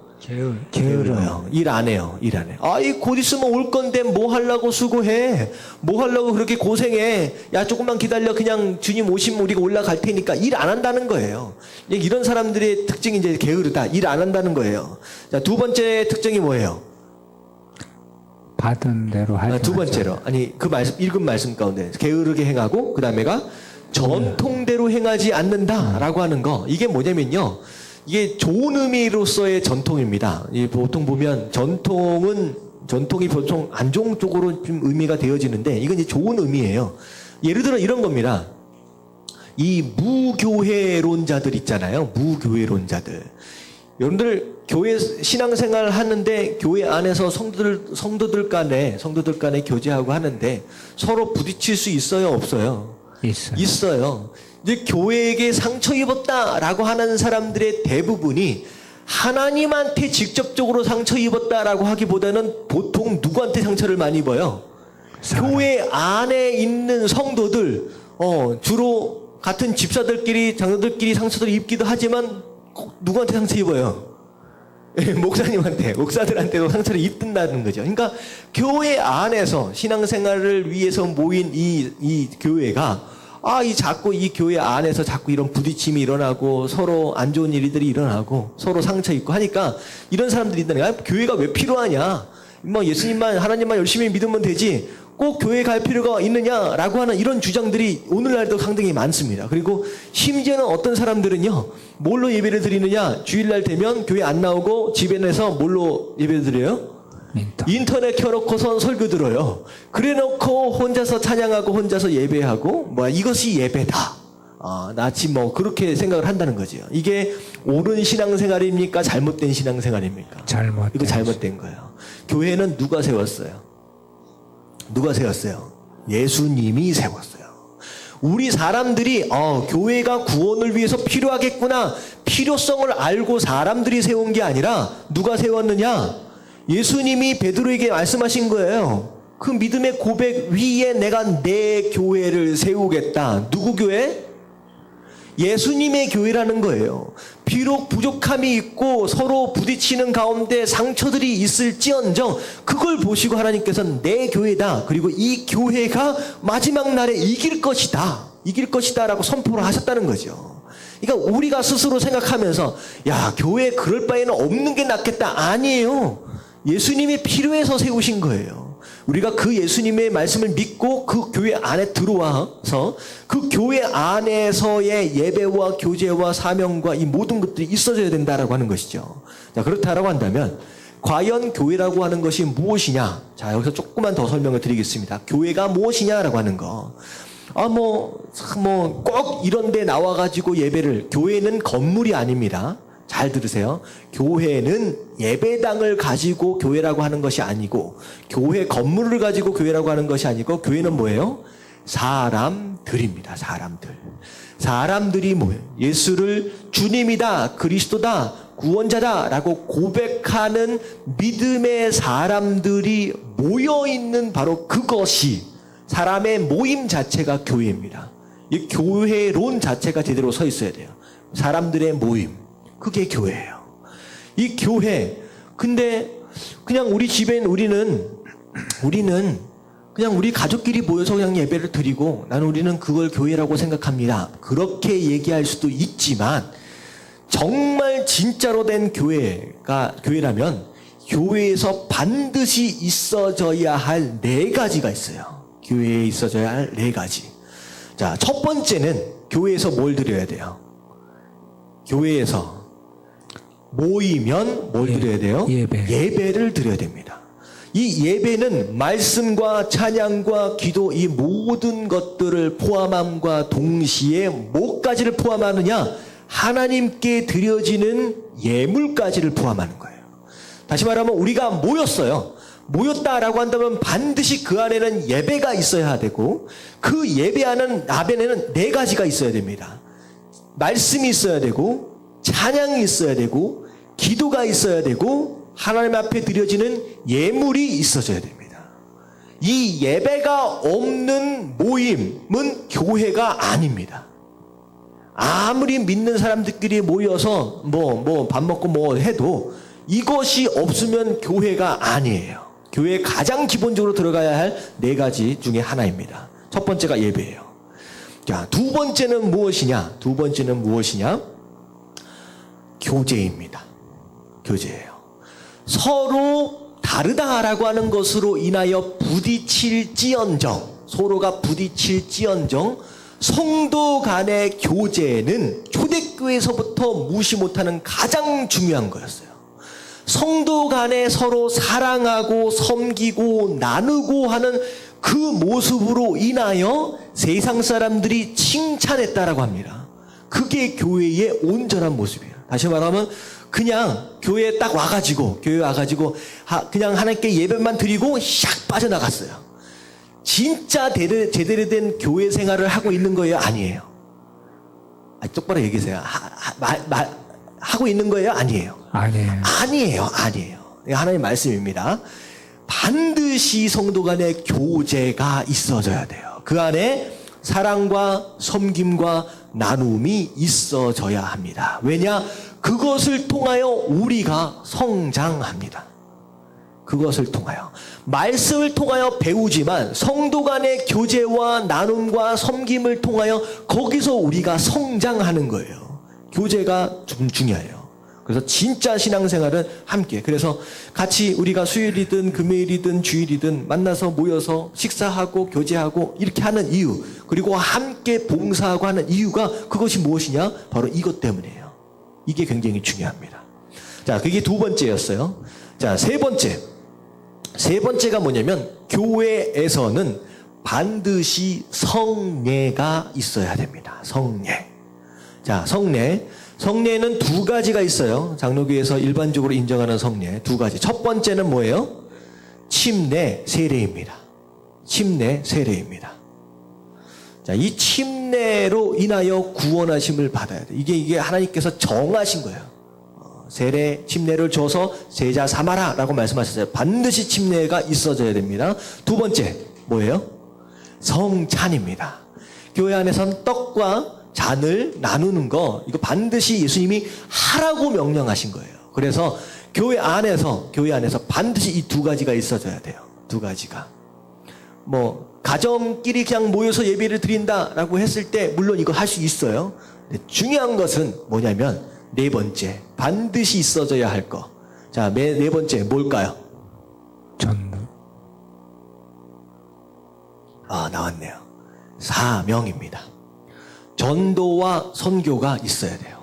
게으러요. 일 안 해요. 아이, 곧 있으면 올 건데 뭐 하려고 수고해? 뭐 하려고 그렇게 고생해? 야, 조금만 기다려. 그냥 주님 오시면 우리가 올라갈 테니까 일 안 한다는 거예요. 이런 사람들의 특징이 이제 게으르다. 일 안 한다는 거예요. 자, 두 번째 특징이 뭐예요? 받은 대로 하지. 두 번째로. 아니, 그 말씀, 읽은 말씀 가운데 게으르게 행하고 그 다음에가 전통대로 행하지 않는다라고 하는 거. 이게 뭐냐면요. 이게 좋은 의미로서의 전통입니다. 보통 보면 전통이 보통 안 좋은 쪽으로 좀 의미가 되어지는데 이건 이제 좋은 의미예요. 예를 들어 이런 겁니다. 이 무교회론자들 있잖아요. 무교회론자들. 여러분들 교회 신앙생활 하는데 교회 안에서 성도들 간에 교제하고 하는데 서로 부딪힐 수 있어요, 없어요? 있어요. 이제 교회에게 상처 입었다라고 하는 사람들의 대부분이 하나님한테 직접적으로 상처 입었다라고 하기보다는 보통 누구한테 상처를 많이 입어요? 교회 안에 있는 성도들, 주로 같은 집사들끼리, 장로들끼리 상처를 입기도 하지만 꼭 누구한테 상처 입어요? 목사들한테도 상처를 입는다는 거죠. 그러니까 교회 안에서 신앙생활을 위해서 모인 이 교회가 자꾸 이 교회 안에서 자꾸 이런 부딪힘이 일어나고 서로 안 좋은 일들이 일어나고 서로 상처 입고 하니까 이런 사람들이 있다는 거야. 교회가 왜 필요하냐? 뭐 예수님만, 하나님만 열심히 믿으면 되지. 꼭 교회 갈 필요가 있느냐라고 하는 이런 주장들이 오늘날도 상당히 많습니다. 그리고 심지어는 어떤 사람들은요, 뭘로 예배를 드리느냐? 주일날 되면 교회 안 나오고 집에 내서 뭘로 예배를 드려요? 인터넷 켜놓고선 설교 들어요. 그래놓고 혼자서 찬양하고 혼자서 예배하고 이것이 예배다. 나치 그렇게 생각을 한다는 거죠. 이게 옳은 신앙생활입니까? 잘못된 신앙생활입니까? 이거 잘못된 거예요. 교회는 누가 세웠어요? 예수님이 세웠어요. 우리 사람들이 교회가 구원을 위해서 필요하겠구나, 필요성을 알고 사람들이 세운 게 아니라 누가 세웠느냐? 예수님이 베드로에게 말씀하신 거예요. 그 믿음의 고백 위에 내가 내 교회를 세우겠다. 누구 교회? 예수님의 교회라는 거예요. 비록 부족함이 있고 서로 부딪히는 가운데 상처들이 있을지언정 그걸 보시고 하나님께서는 내 교회다. 그리고 이 교회가 마지막 날에 이길 것이다 라고 선포를 하셨다는 거죠. 그러니까 우리가 스스로 생각하면서 교회 그럴 바에는 없는 게 낫겠다. 아니에요. 예수님이 필요해서 세우신 거예요. 우리가 그 예수님의 말씀을 믿고 그 교회 안에 들어와서 그 교회 안에서의 예배와 교제와 사명과 이 모든 것들이 있어져야 된다라고 하는 것이죠. 자, 그렇다라고 한다면 과연 교회라고 하는 것이 무엇이냐? 자, 여기서 조금만 더 설명을 드리겠습니다. 교회가 무엇이냐라고 하는 거. 꼭 이런 데 나와가지고 교회는 건물이 아닙니다. 잘 들으세요. 교회는 예배당을 가지고 교회라고 하는 것이 아니고, 교회 건물을 가지고 교회라고 하는 것이 아니고, 교회는 뭐예요? 사람들입니다. 사람들이 뭐예요? 예수를 주님이다, 그리스도다, 구원자다라고 고백하는 믿음의 사람들이 모여있는 바로 그것이 사람의 모임 자체가 교회입니다. 이 교회론 자체가 제대로 서 있어야 돼요. 사람들의 모임, 그게 교회예요. 이 교회, 근데 그냥 우리 집엔 우리는 그냥 우리 가족끼리 모여서 그냥 예배를 드리고 우리는 그걸 교회라고 생각합니다. 그렇게 얘기할 수도 있지만 정말 진짜로 된 교회라면 교회에서 반드시 있어져야 할 4가지가 있어요. 교회에 있어져야 할 4가지. 자, 첫 번째는 교회에서 뭘 드려야 돼요? 교회에서 모이면 뭘 드려야 돼요? 예배를 드려야 됩니다. 이 예배는 말씀과 찬양과 기도 이 모든 것들을 포함함과 동시에 뭐까지를 포함하느냐? 하나님께 드려지는 예물까지를 포함하는 거예요. 다시 말하면 우리가 모였어요. 모였다라고 한다면 반드시 그 안에는 예배가 있어야 되고 그 예배하는 안에는 4가지가 있어야 됩니다. 말씀이 있어야 되고 찬양이 있어야 되고 기도가 있어야 되고 하나님 앞에 드려지는 예물이 있어져야 됩니다. 이 예배가 없는 모임은 교회가 아닙니다. 아무리 믿는 사람들끼리 모여서 밥 먹고 해도 이것이 없으면 교회가 아니에요. 교회에 가장 기본적으로 들어가야 할 4가지 중에 하나입니다. 첫 번째가 예배예요. 자, 두 번째는 무엇이냐? 교제입니다. 교제예요. 서로 다르다라고 하는 것으로 인하여 서로가 부딪힐지언정 성도 간의 교제는 초대교회에서부터 무시 못하는 가장 중요한 거였어요. 성도 간에 서로 사랑하고 섬기고 나누고 하는 그 모습으로 인하여 세상 사람들이 칭찬했다라고 합니다. 그게 교회의 온전한 모습이에요. 다시 말하면 그냥 교회에 딱 와가지고 그냥 하나님께 예배만 드리고 샥 빠져나갔어요. 진짜 제대로 된 교회 생활을 하고 있는 거예요? 아니에요? 똑바로 얘기하세요. 하고 있는 거예요? 아니에요? 아니에요. 하나님 말씀입니다. 반드시 성도 간의 교제가 있어져야 돼요. 그 안에 사랑과 섬김과 나눔이 있어져야 합니다. 왜냐? 그것을 통하여 우리가 성장합니다. 그것을 통하여 말씀을 통하여 배우지만 성도 간의 교제와 나눔과 섬김을 통하여 거기서 우리가 성장하는 거예요. 교제가 좀 중요해요. 그래서 진짜 신앙생활은 함께, 그래서 같이 우리가 수요일이든 금요일이든 주일이든 만나서 모여서 식사하고 교제하고 이렇게 하는 이유, 그리고 함께 봉사하고 하는 이유가 그것이 무엇이냐? 바로 이것 때문이에요. 이게 굉장히 중요합니다. 자, 그게 두 번째였어요. 자, 세 번째가 뭐냐면 교회에서는 반드시 성례가 있어야 됩니다. 성례. 자, 성례는 2가지가 있어요. 장로교에서 일반적으로 인정하는 성례 2가지. 첫 번째는 뭐예요? 침례 세례입니다. 자, 이 침례로 인하여 구원하심을 받아야 돼. 이게 하나님께서 정하신 거예요. 침례를 줘서 제자 삼아라 라고 말씀하셨어요. 반드시 침례가 있어져야 됩니다. 두 번째 뭐예요? 성찬입니다. 교회 안에선 떡과 잔을 나누는 거, 이거 반드시 예수님이 하라고 명령하신 거예요. 그래서 교회 안에서 반드시 이 2가지가 있어져야 돼요. 2가지가. 가정끼리 그냥 모여서 예배를 드린다라고 했을 때 물론 이거 할 수 있어요. 근데 중요한 것은 뭐냐면 4번째, 반드시 있어져야 할 거. 자, 4번째 뭘까요? 전도. 나왔네요. 사명입니다. 전도와 선교가 있어야 돼요.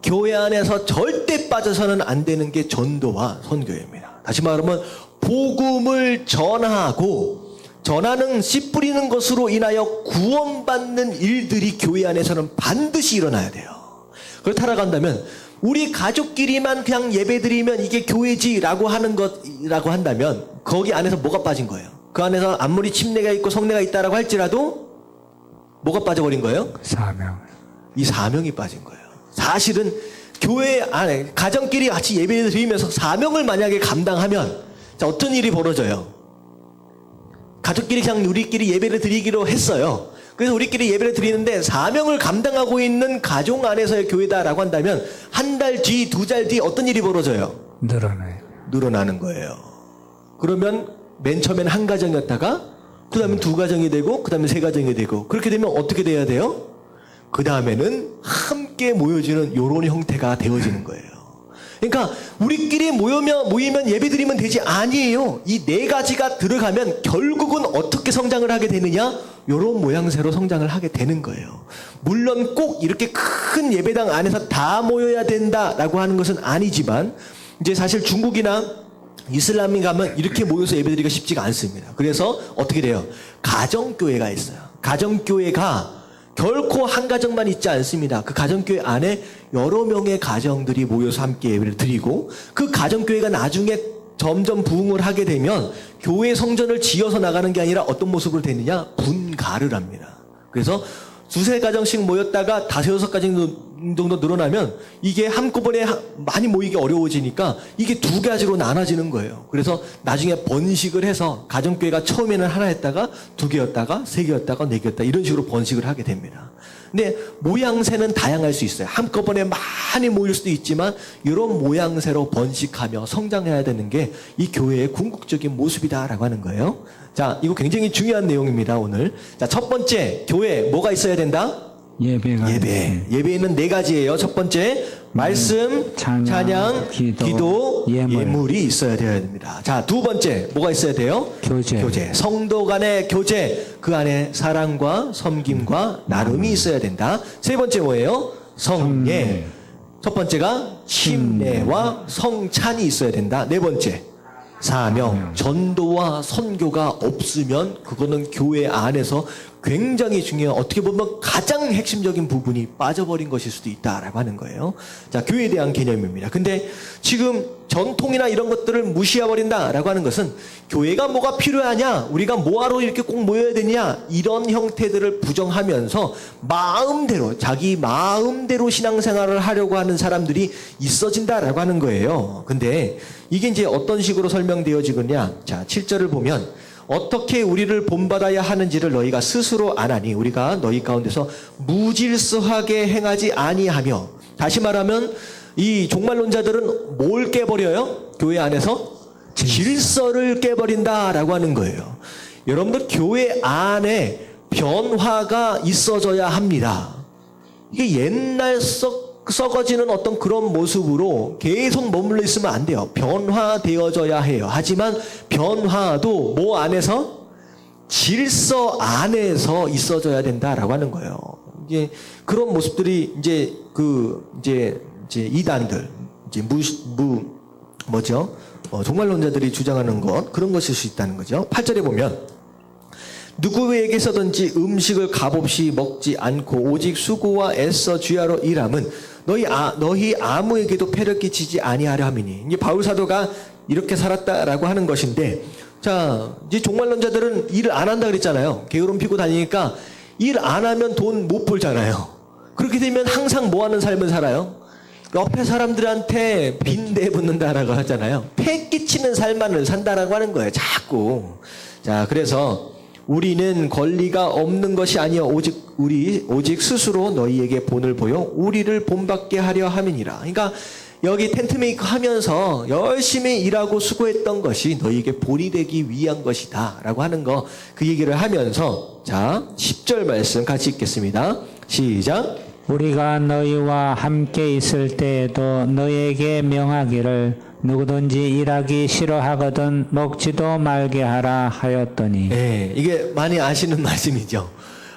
교회 안에서 절대 빠져서는 안 되는 게 전도와 선교입니다. 다시 말하면 복음을 전하는 씨 뿌리는 것으로 인하여 구원받는 일들이 교회 안에서는 반드시 일어나야 돼요. 그걸 타락한다면 우리 가족끼리만 그냥 예배드리면 이게 교회지라고 하는 것이라고 한다면 거기 안에서 뭐가 빠진 거예요? 그 안에서 아무리 침례가 있고 성례가 있다라고 할지라도 뭐가 빠져버린 거예요? 사명. 이 사명이 빠진 거예요. 사실은 교회 안에 가정끼리 같이 예배를 드리면서 사명을 만약에 감당하면 자, 어떤 일이 벌어져요? 가족끼리 그냥 우리끼리 예배를 드리기로 했어요. 그래서 우리끼리 예배를 드리는데 사명을 감당하고 있는 가정 안에서의 교회다라고 한다면 한 달 뒤, 두 달 뒤 어떤 일이 벌어져요? 늘어나요. 늘어나는 거예요. 그러면 맨 처음엔 한 가정이었다가 그 다음에 두 가정이 되고 그 다음에 세 가정이 되고 그렇게 되면 어떻게 돼야 돼요? 그 다음에는 함께 모여지는 요런 형태가 되어지는 거예요. 그러니까 우리끼리 모이면 예배드리면 되지 아니에요. 이 네 가지가 들어가면 결국은 어떻게 성장을 하게 되느냐? 요런 모양새로 성장을 하게 되는 거예요. 물론 꼭 이렇게 큰 예배당 안에서 다 모여야 된다라고 하는 것은 아니지만 이제 사실 중국이나 이슬람에 가면 이렇게 모여서 예배드리기가 쉽지가 않습니다. 그래서 어떻게 돼요? 가정교회가 있어요. 가정교회가 결코 한 가정만 있지 않습니다. 그 가정교회 안에 여러 명의 가정들이 모여서 함께 예배를 드리고 그 가정교회가 나중에 점점 부흥을 하게 되면 교회 성전을 지어서 나가는 게 아니라 어떤 모습으로 되느냐? 분가를 합니다. 그래서 두세 가정씩 모였다가 다섯 여섯 가정 정도 늘어나면 이게 한꺼번에 많이 모이기 어려워지니까 이게 두 가지로 나눠지는 거예요. 그래서 나중에 번식을 해서 가정교회가 처음에는 하나였다가 두 개였다가 세 개였다가 네 개였다 이런 식으로 번식을 하게 됩니다. 근데 모양새는 다양할 수 있어요. 한꺼번에 많이 모일 수도 있지만 이런 모양새로 번식하며 성장해야 되는 게 이 교회의 궁극적인 모습이다라고 하는 거예요. 자, 이거 굉장히 중요한 내용입니다, 오늘. 자, 첫 번째, 교회 뭐가 있어야 된다? 예배가 예배는 네 가지예요. 첫 번째, 말씀, 찬양, 기도, 예물이 있어야 되어야 됩니다. 자, 두 번째, 뭐가 있어야 돼요? 교제. 성도 간의 교제. 그 안에 사랑과 섬김과 나눔이 있어야 된다. 세 번째 뭐예요? 성례. 첫 번째가 침례와 성찬이 있어야 된다. 네 번째, 사명, 전도와 선교가 없으면 그거는 교회 안에서 굉장히 중요한 어떻게 보면 가장 핵심적인 부분이 빠져버린 것일 수도 있다라고 하는 거예요. 자, 교회에 대한 개념입니다. 근데 지금 전통이나 이런 것들을 무시해버린다라고 하는 것은 교회가 뭐가 필요하냐? 우리가 뭐하러 이렇게 꼭 모여야 되냐? 이런 형태들을 부정하면서 마음대로 자기 마음대로 신앙생활을 하려고 하는 사람들이 있어진다라고 하는 거예요. 근데 이게 이제 어떤 식으로 설명되어지느냐? 자, 7절을 보면 어떻게 우리를 본받아야 하는지를 너희가 스스로 아나니 우리가 너희 가운데서 무질서하게 행하지 아니하며. 다시 말하면 이 종말론자들은 뭘 깨버려요? 교회 안에서 질서를 깨버린다라고 하는 거예요. 여러분들 교회 안에 변화가 있어져야 합니다. 이게 옛날 썩어지는 어떤 그런 모습으로 계속 머물러 있으면 안 돼요. 변화되어져야 해요. 하지만 변화도 뭐 안에서? 질서 안에서 있어져야 된다라고 하는 거예요. 이제 그런 모습들이 이제 이제 이단들, 이제 종말론자들이 주장하는 것, 그런 것일 수 있다는 거죠. 8절에 보면 누구에게서든지 음식을 값없이 먹지 않고 오직 수고와 애써 주야로 일함은 너희 아무에게도 폐를 끼치지 아니하려 함이니. 이제 바울 사도가 이렇게 살았다라고 하는 것인데, 자, 이제 종말론자들은 일을 안 한다 그랬잖아요. 게으름 피고 다니니까 일 안 하면 돈 못 벌잖아요. 그렇게 되면 항상 뭐 하는 삶을 살아요? 옆에 사람들한테 빈대 붙는다라고 하잖아요. 폐 끼치는 삶만을 산다라고 하는 거예요. 자꾸. 자, 그래서 우리는 권리가 없는 것이 아니요 오직 스스로 너희에게 본을 보여 우리를 본받게 하려 함이니라. 그러니까 여기 텐트메이커 하면서 열심히 일하고 수고했던 것이 너희에게 본이 되기 위한 것이다 라고 하는 거, 그 얘기를 하면서 자 10절 말씀 같이 읽겠습니다. 시작. 우리가 너희와 함께 있을 때에도 너희에게 명하기를 누구든지 일하기 싫어하거든 먹지도 말게 하라 하였더니. 네, 이게 많이 아시는 말씀이죠.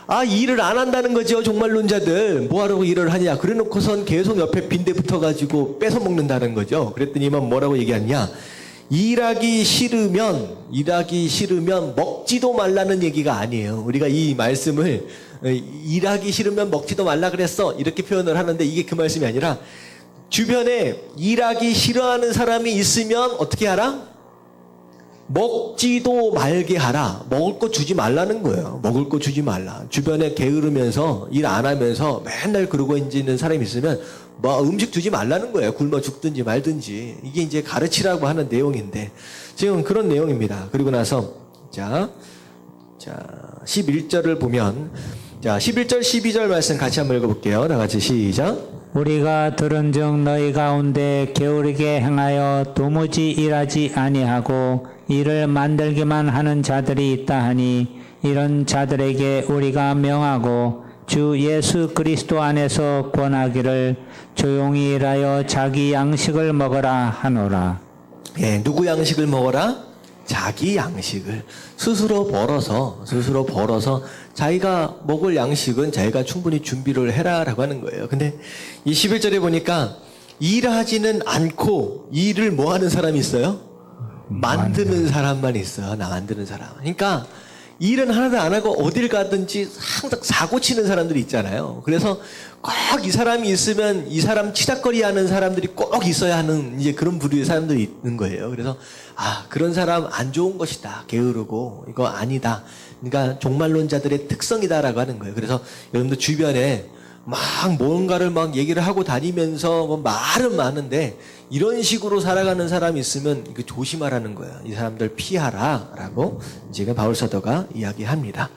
아, 일을 안 한다는 거죠. 종말론자들 뭐하라고 일을 하냐. 그래놓고선 계속 옆에 빈대 붙어가지고 뺏어 먹는다는 거죠. 그랬더니만 뭐라고 얘기하냐. 일하기 싫으면 먹지도 말라는 얘기가 아니에요. 우리가 이 말씀을 일하기 싫으면 먹지도 말라 그랬어 이렇게 표현을 하는데, 이게 그 말씀이 아니라 주변에 일하기 싫어하는 사람이 있으면 어떻게 하라? 먹지도 말게 하라. 먹을 거 주지 말라는 거예요. 먹을 거 주지 말라. 주변에 게으르면서 일 안 하면서 맨날 그러고 있는 사람이 있으면 뭐 음식 주지 말라는 거예요. 굶어 죽든지 말든지. 이게 이제 가르치라고 하는 내용인데 지금 그런 내용입니다. 그리고 나서 자 11절을 보면 자 11절 12절 말씀 같이 한번 읽어볼게요. 다 같이 시작. 우리가 들은즉 너희 가운데 게으르게 행하여 도무지 일하지 아니하고 일을 만들기만 하는 자들이 있다 하니 이런 자들에게 우리가 명하고 주 예수 그리스도 안에서 권하기를 조용히 일하여 자기 양식을 먹으라 하노라. 예, 누구 양식을 먹어라? 자기 양식을 스스로 벌어서 자기가 먹을 양식은 자기가 충분히 준비를 해라라고 하는 거예요. 근데 이 11절에 보니까 일하지는 않고 일을 뭐 하는 사람이 있어요? 만드는 사람만 있어요. 나 만드는 사람. 그러니까 일은 하나도 안 하고 어딜 가든지 항상 사고 치는 사람들이 있잖아요. 그래서 꼭 이 사람이 있으면 이 사람 치닥거리 하는 사람들이 꼭 있어야 하는 이제 그런 부류의 사람들이 있는 거예요. 그래서 그런 사람 안 좋은 것이다. 게으르고 이거 아니다. 그러니까 종말론자들의 특성이다라고 하는 거예요. 그래서 여러분들 주변에 막 뭔가를 막 얘기를 하고 다니면서 뭐 말은 많은데 이런 식으로 살아가는 사람이 있으면 이거 조심하라는 거예요. 이 사람들 피하라라고 지금 바울 사도가 이야기합니다.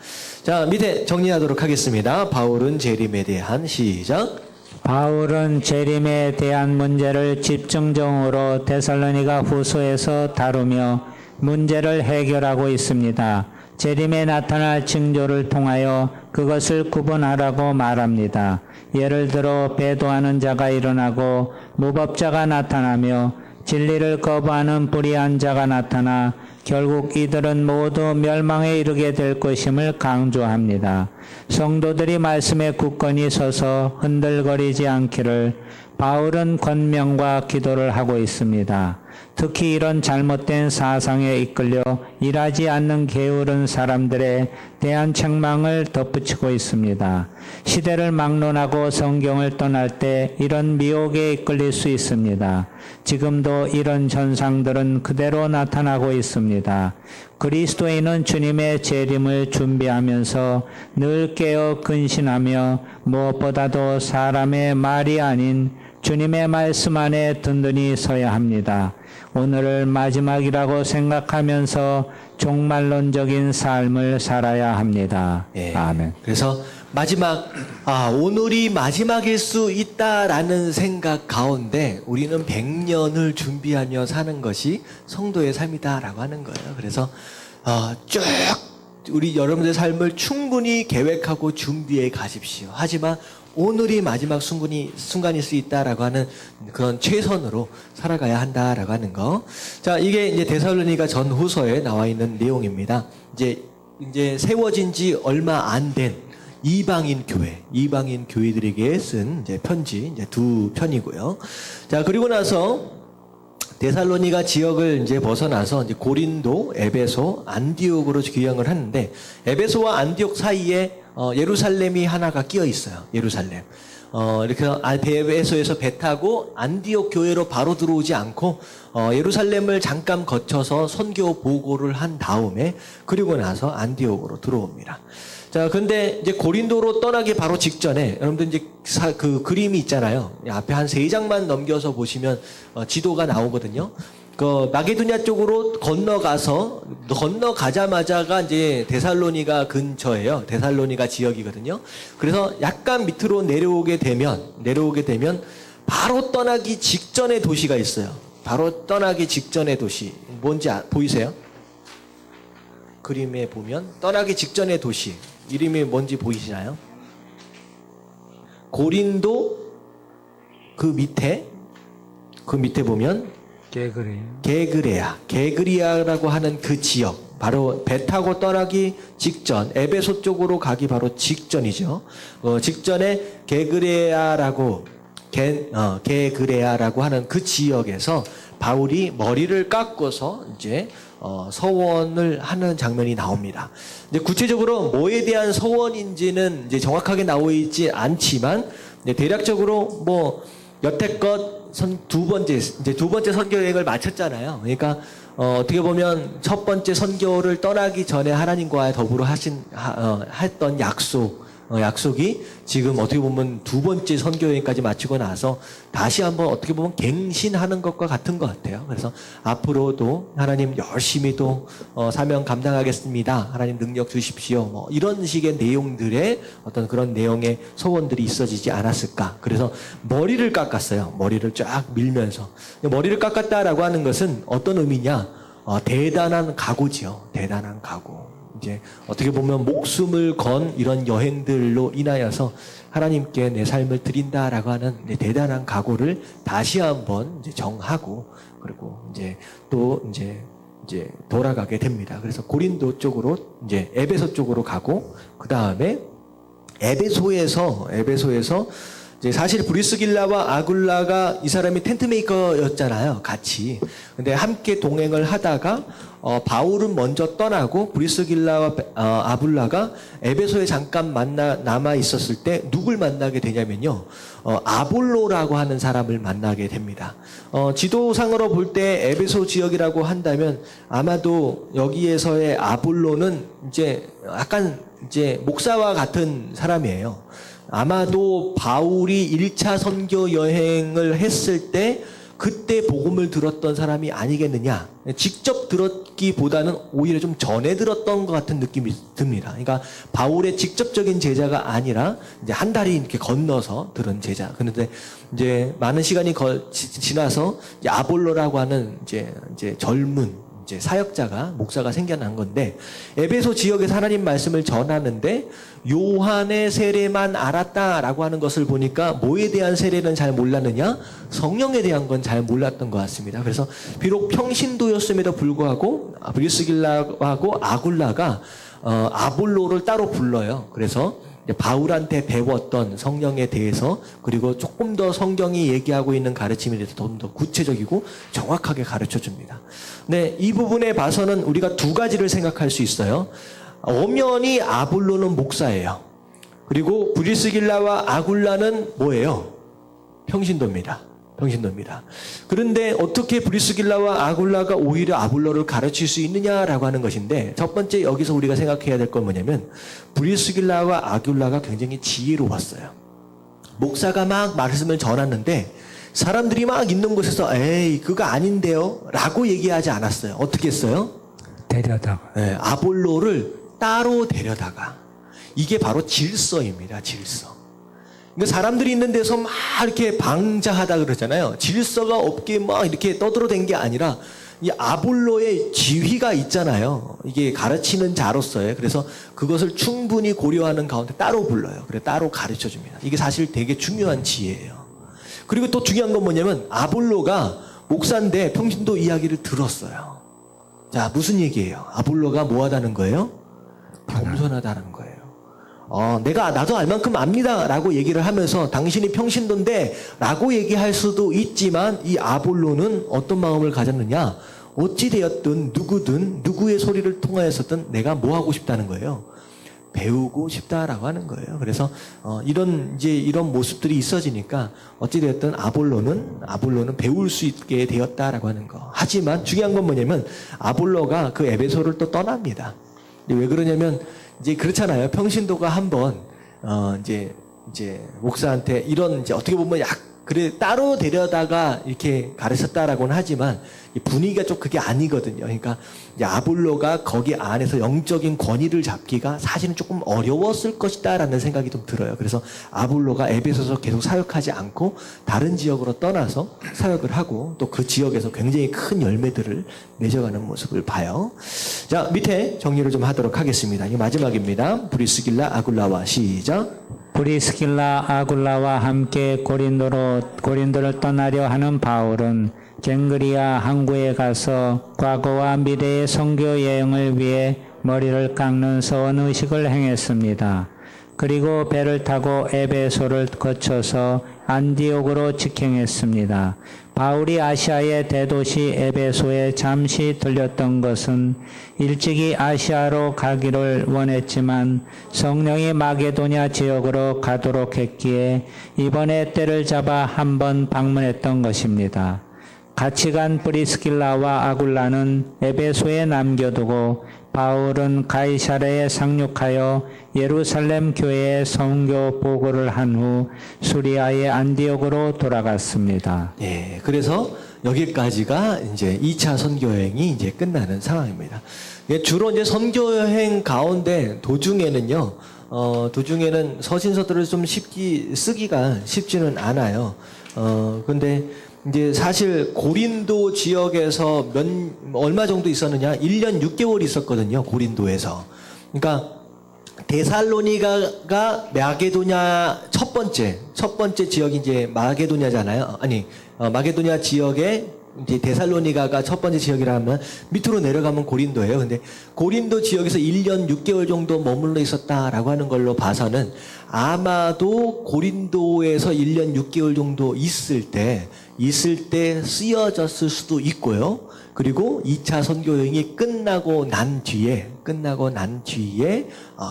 자, 밑에 정리하도록 하겠습니다. 바울은 재림에 대한 시작. 바울은 재림에 대한 문제를 집중적으로 데살로니가 후서에서 다루며 문제를 해결하고 있습니다. 재림에 나타날 징조를 통하여 그것을 구분하라고 말합니다. 예를 들어 배도하는 자가 일어나고 무법자가 나타나며 진리를 거부하는 불의한 자가 나타나 결국 이들은 모두 멸망에 이르게 될 것임을 강조합니다. 성도들이 말씀에 굳건히 서서 흔들거리지 않기를 바울은 권면과 기도를 하고 있습니다. 특히 이런 잘못된 사상에 이끌려 일하지 않는 게으른 사람들에 대한 책망을 덧붙이고 있습니다. 시대를 막론하고 성경을 떠날 때 이런 미혹에 이끌릴 수 있습니다. 지금도 이런 현상들은 그대로 나타나고 있습니다. 그리스도인은 주님의 재림을 준비하면서 늘 깨어 근신하며 무엇보다도 사람의 말이 아닌 주님의 말씀 안에 든든히 서야 합니다. 오늘을 마지막이라고 생각하면서 종말론적인 삶을 살아야 합니다. 예. 아멘. 그래서 마지막, 오늘이 마지막일 수 있다라는 생각 가운데 우리는 100년을 준비하며 사는 것이 성도의 삶이다라고 하는 거예요. 그래서 쭉 우리 여러분들의 삶을 충분히 계획하고 준비해 가십시오. 하지만 오늘이 마지막 순간일 수 있다라고 하는 그런 최선으로 살아가야 한다라고 하는 거. 자, 이게 이제 데살로니가 전후서에 나와 있는 내용입니다. 이제 세워진 지 얼마 안 된 이방인 교회들에게 쓴 이제 편지 이제 두 편이고요. 자, 그리고 나서 데살로니가 지역을 이제 벗어나서 이제 고린도, 에베소, 안디옥으로 귀향을 하는데 에베소와 안디옥 사이에 예루살렘이 하나가 끼어 있어요. 예루살렘. 이렇게 에베소에서 배 타고 안디옥 교회로 바로 들어오지 않고 예루살렘을 잠깐 거쳐서 선교 보고를 한 다음에 그리고 나서 안디옥으로 들어옵니다. 자, 근데 이제 고린도로 떠나기 바로 직전에 여러분들 이제 그 그림이 있잖아요. 앞에 한 3장만 넘겨서 보시면 지도가 나오거든요. 그 마게도냐 쪽으로 건너가자마자가 이제 데살로니가 근처예요. 데살로니가 지역이거든요. 그래서 약간 밑으로 내려오게 되면 바로 떠나기 직전의 도시가 있어요. 바로 떠나기 직전의 도시. 뭔지 보이세요? 그림에 보면 떠나기 직전의 도시. 이름이 뭔지 보이시나요? 고린도 그 밑에 보면 게그레아라고 하는 그 지역, 바로 배 타고 떠나기 직전, 에베소 쪽으로 가기 바로 직전이죠. 직전에 게그레아라고 하는 그 지역에서 바울이 머리를 깎고서 이제 서원을 하는 장면이 나옵니다. 이제 구체적으로 뭐에 대한 서원인지는 이제 정확하게 나와 있지 않지만 이제 대략적으로 뭐 여태껏 두 번째 선교 여행을 마쳤잖아요. 그러니까 어떻게 보면 첫 번째 선교를 떠나기 전에 하나님과 더불어 했던 약속이 지금 어떻게 보면 두 번째 선교 여행까지 마치고 나서 다시 한번 어떻게 보면 갱신하는 것과 같은 것 같아요. 그래서 앞으로도 하나님 열심히 또 사명 감당하겠습니다. 하나님 능력 주십시오. 뭐 이런 식의 내용들의 어떤 그런 내용의 소원들이 있어지지 않았을까. 그래서 머리를 깎았어요. 머리를 쫙 밀면서. 머리를 깎았다라고 하는 것은 어떤 의미냐? 대단한 각오지요. 대단한 각오. 이제 어떻게 보면 목숨을 건 이런 여행들로 인하여서 하나님께 내 삶을 드린다라고 하는 대단한 각오를 다시 한번 이제 정하고 그리고 이제 또 이제 돌아가게 됩니다. 그래서 고린도 쪽으로 이제 에베소 쪽으로 가고 그 다음에 에베소에서 이제 사실 브리스길라와 아굴라가 이 사람이 텐트메이커였잖아요. 같이. 근데 함께 동행을 하다가 바울은 먼저 떠나고 브리스길라와 아굴라가 에베소에 잠깐 남아 있었을 때 누굴 만나게 되냐면요. 아볼로라고 하는 사람을 만나게 됩니다. 지도상으로 볼 때 에베소 지역이라고 한다면 아마도 여기에서의 아볼로는 이제 약간 이제 목사와 같은 사람이에요. 아마도 바울이 1차 선교 여행을 했을 때 그때 복음을 들었던 사람이 아니겠느냐. 직접 들었기보다는 오히려 좀 전에 들었던 것 같은 느낌이 듭니다. 그러니까 바울의 직접적인 제자가 아니라 이제 한 달이 이렇게 건너서 들은 제자. 그런데 이제 많은 시간이 지나서 이제 아볼로라고 하는 이제 젊은 이제 사역자가 목사가 생겨난 건데 에베소 지역에서 하나님 말씀을 전하는데 요한의 세례만 알았다라고 하는 것을 보니까 뭐에 대한 세례는 잘 몰랐느냐? 성령에 대한 건 잘 몰랐던 것 같습니다. 그래서 비록 평신도였음에도 불구하고 브리스길라하고 아굴라가 아볼로를 따로 불러요. 그래서 바울한테 배웠던 성령에 대해서 그리고 조금 더 성경이 얘기하고 있는 가르침에 대해서 좀 더 구체적이고 정확하게 가르쳐 줍니다. 네, 이 부분에 봐서는 우리가 두 가지를 생각할 수 있어요. 엄연히 아볼로는 목사예요. 그리고 브리스길라와 아굴라는 뭐예요? 평신도입니다. 그런데 어떻게 브리스길라와 아굴라가 오히려 아볼로를 가르칠 수 있느냐라고 하는 것인데 첫 번째 여기서 우리가 생각해야 될 건 뭐냐면 브리스길라와 아굴라가 굉장히 지혜로웠어요. 목사가 막 말씀을 전하는데 사람들이 막 있는 곳에서 에이 그거 아닌데요 라고 얘기하지 않았어요. 어떻게 했어요? 데려다가. 네, 아볼로를 따로 데려다가 이게 바로 질서입니다. 질서. 그러니까 사람들이 있는 데서 막 이렇게 방자하다 그러잖아요. 질서가 없게 막 이렇게 떠들어댄 게 아니라 이 아볼로의 지휘가 있잖아요. 이게 가르치는 자로서의. 그래서 그것을 충분히 고려하는 가운데 따로 불러요. 그래 따로 가르쳐 줍니다. 이게 사실 되게 중요한 지혜예요. 그리고 또 중요한 건 뭐냐면 아볼로가 목사인데 평신도 이야기를 들었어요. 자, 무슨 얘기예요? 아볼로가 뭐 하다는 거예요? 겸손하다는 거예요. 나도 알 만큼 압니다. 라고 얘기를 하면서 당신이 평신도인데 라고 얘기할 수도 있지만 이 아볼로는 어떤 마음을 가졌느냐? 어찌되었든 누구든 누구의 소리를 통하였었든 내가 뭐 하고 싶다는 거예요? 배우고 싶다라고 하는 거예요. 그래서 이런 모습들이 있어지니까 어찌되었든 아볼로는 배울 수 있게 되었다라고 하는 거. 하지만 중요한 건 뭐냐면 아볼로가 그 에베소를 또 떠납니다. 왜 그러냐면 이제 그렇잖아요. 평신도가 한번 이제 목사한테 이런 이제 어떻게 보면 그래 따로 데려다가 이렇게 가르쳤다라고는 하지만 분위기가 좀 그게 아니거든요. 그러니까 이제 아볼로가 거기 안에서 영적인 권위를 잡기가 사실은 조금 어려웠을 것이다라는 생각이 좀 들어요. 그래서 아볼로가 에베소에서 계속 사역하지 않고 다른 지역으로 떠나서 사역을 하고 또 그 지역에서 굉장히 큰 열매들을 맺어가는 모습을 봐요. 자, 밑에 정리를 좀 하도록 하겠습니다. 이게 마지막입니다. 브리스길라 아굴라와 시작. 브리스길라 아굴라와 함께 고린도를 떠나려 하는 바울은 갱그리아 항구에 가서 과거와 미래의 선교 여행을 위해 머리를 깎는 서원 의식을 행했습니다. 그리고 배를 타고 에베소를 거쳐서 안디옥으로 직행했습니다. 바울이 아시아의 대도시 에베소에 잠시 들렸던 것은 일찍이 아시아로 가기를 원했지만 성령이 마게도냐 지역으로 가도록 했기에 이번에 때를 잡아 한번 방문했던 것입니다. 같이 간 브리스길라와 아굴라는 에베소에 남겨두고 바울은 가이사랴에 상륙하여 예루살렘 교회에 선교 보고를 한 후 수리아의 안디옥으로 돌아갔습니다. 예, 그래서 여기까지가 이제 2차 선교 여행이 이제 끝나는 상황입니다. 예, 주로 이제 선교 여행 가운데 도중에는 서신서들을 좀 쓰기가 쉽지는 않아요. 근데 이제 사실 고린도 지역에서 얼마 정도 있었느냐? 1년 6개월 있었거든요. 고린도에서. 그러니까 데살로니가가 마게도냐 첫 번째 지역이 이제 마게도냐잖아요. 마게도냐 지역에 이제 데살로니가가 첫 번째 지역이라면 밑으로 내려가면 고린도예요. 근데 고린도 지역에서 1년 6개월 정도 머물러 있었다라고 하는 걸로 봐서는 아마도 고린도에서 1년 6개월 정도 있을 때 쓰여졌을 수도 있고요. 그리고 2차 선교 여행이 끝나고 난 뒤에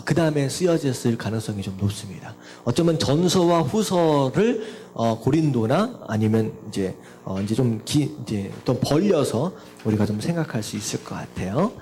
그 다음에 쓰여졌을 가능성이 좀 높습니다. 어쩌면 전서와 후서를 고린도나 아니면 이제 좀 벌려서 우리가 좀 생각할 수 있을 것 같아요.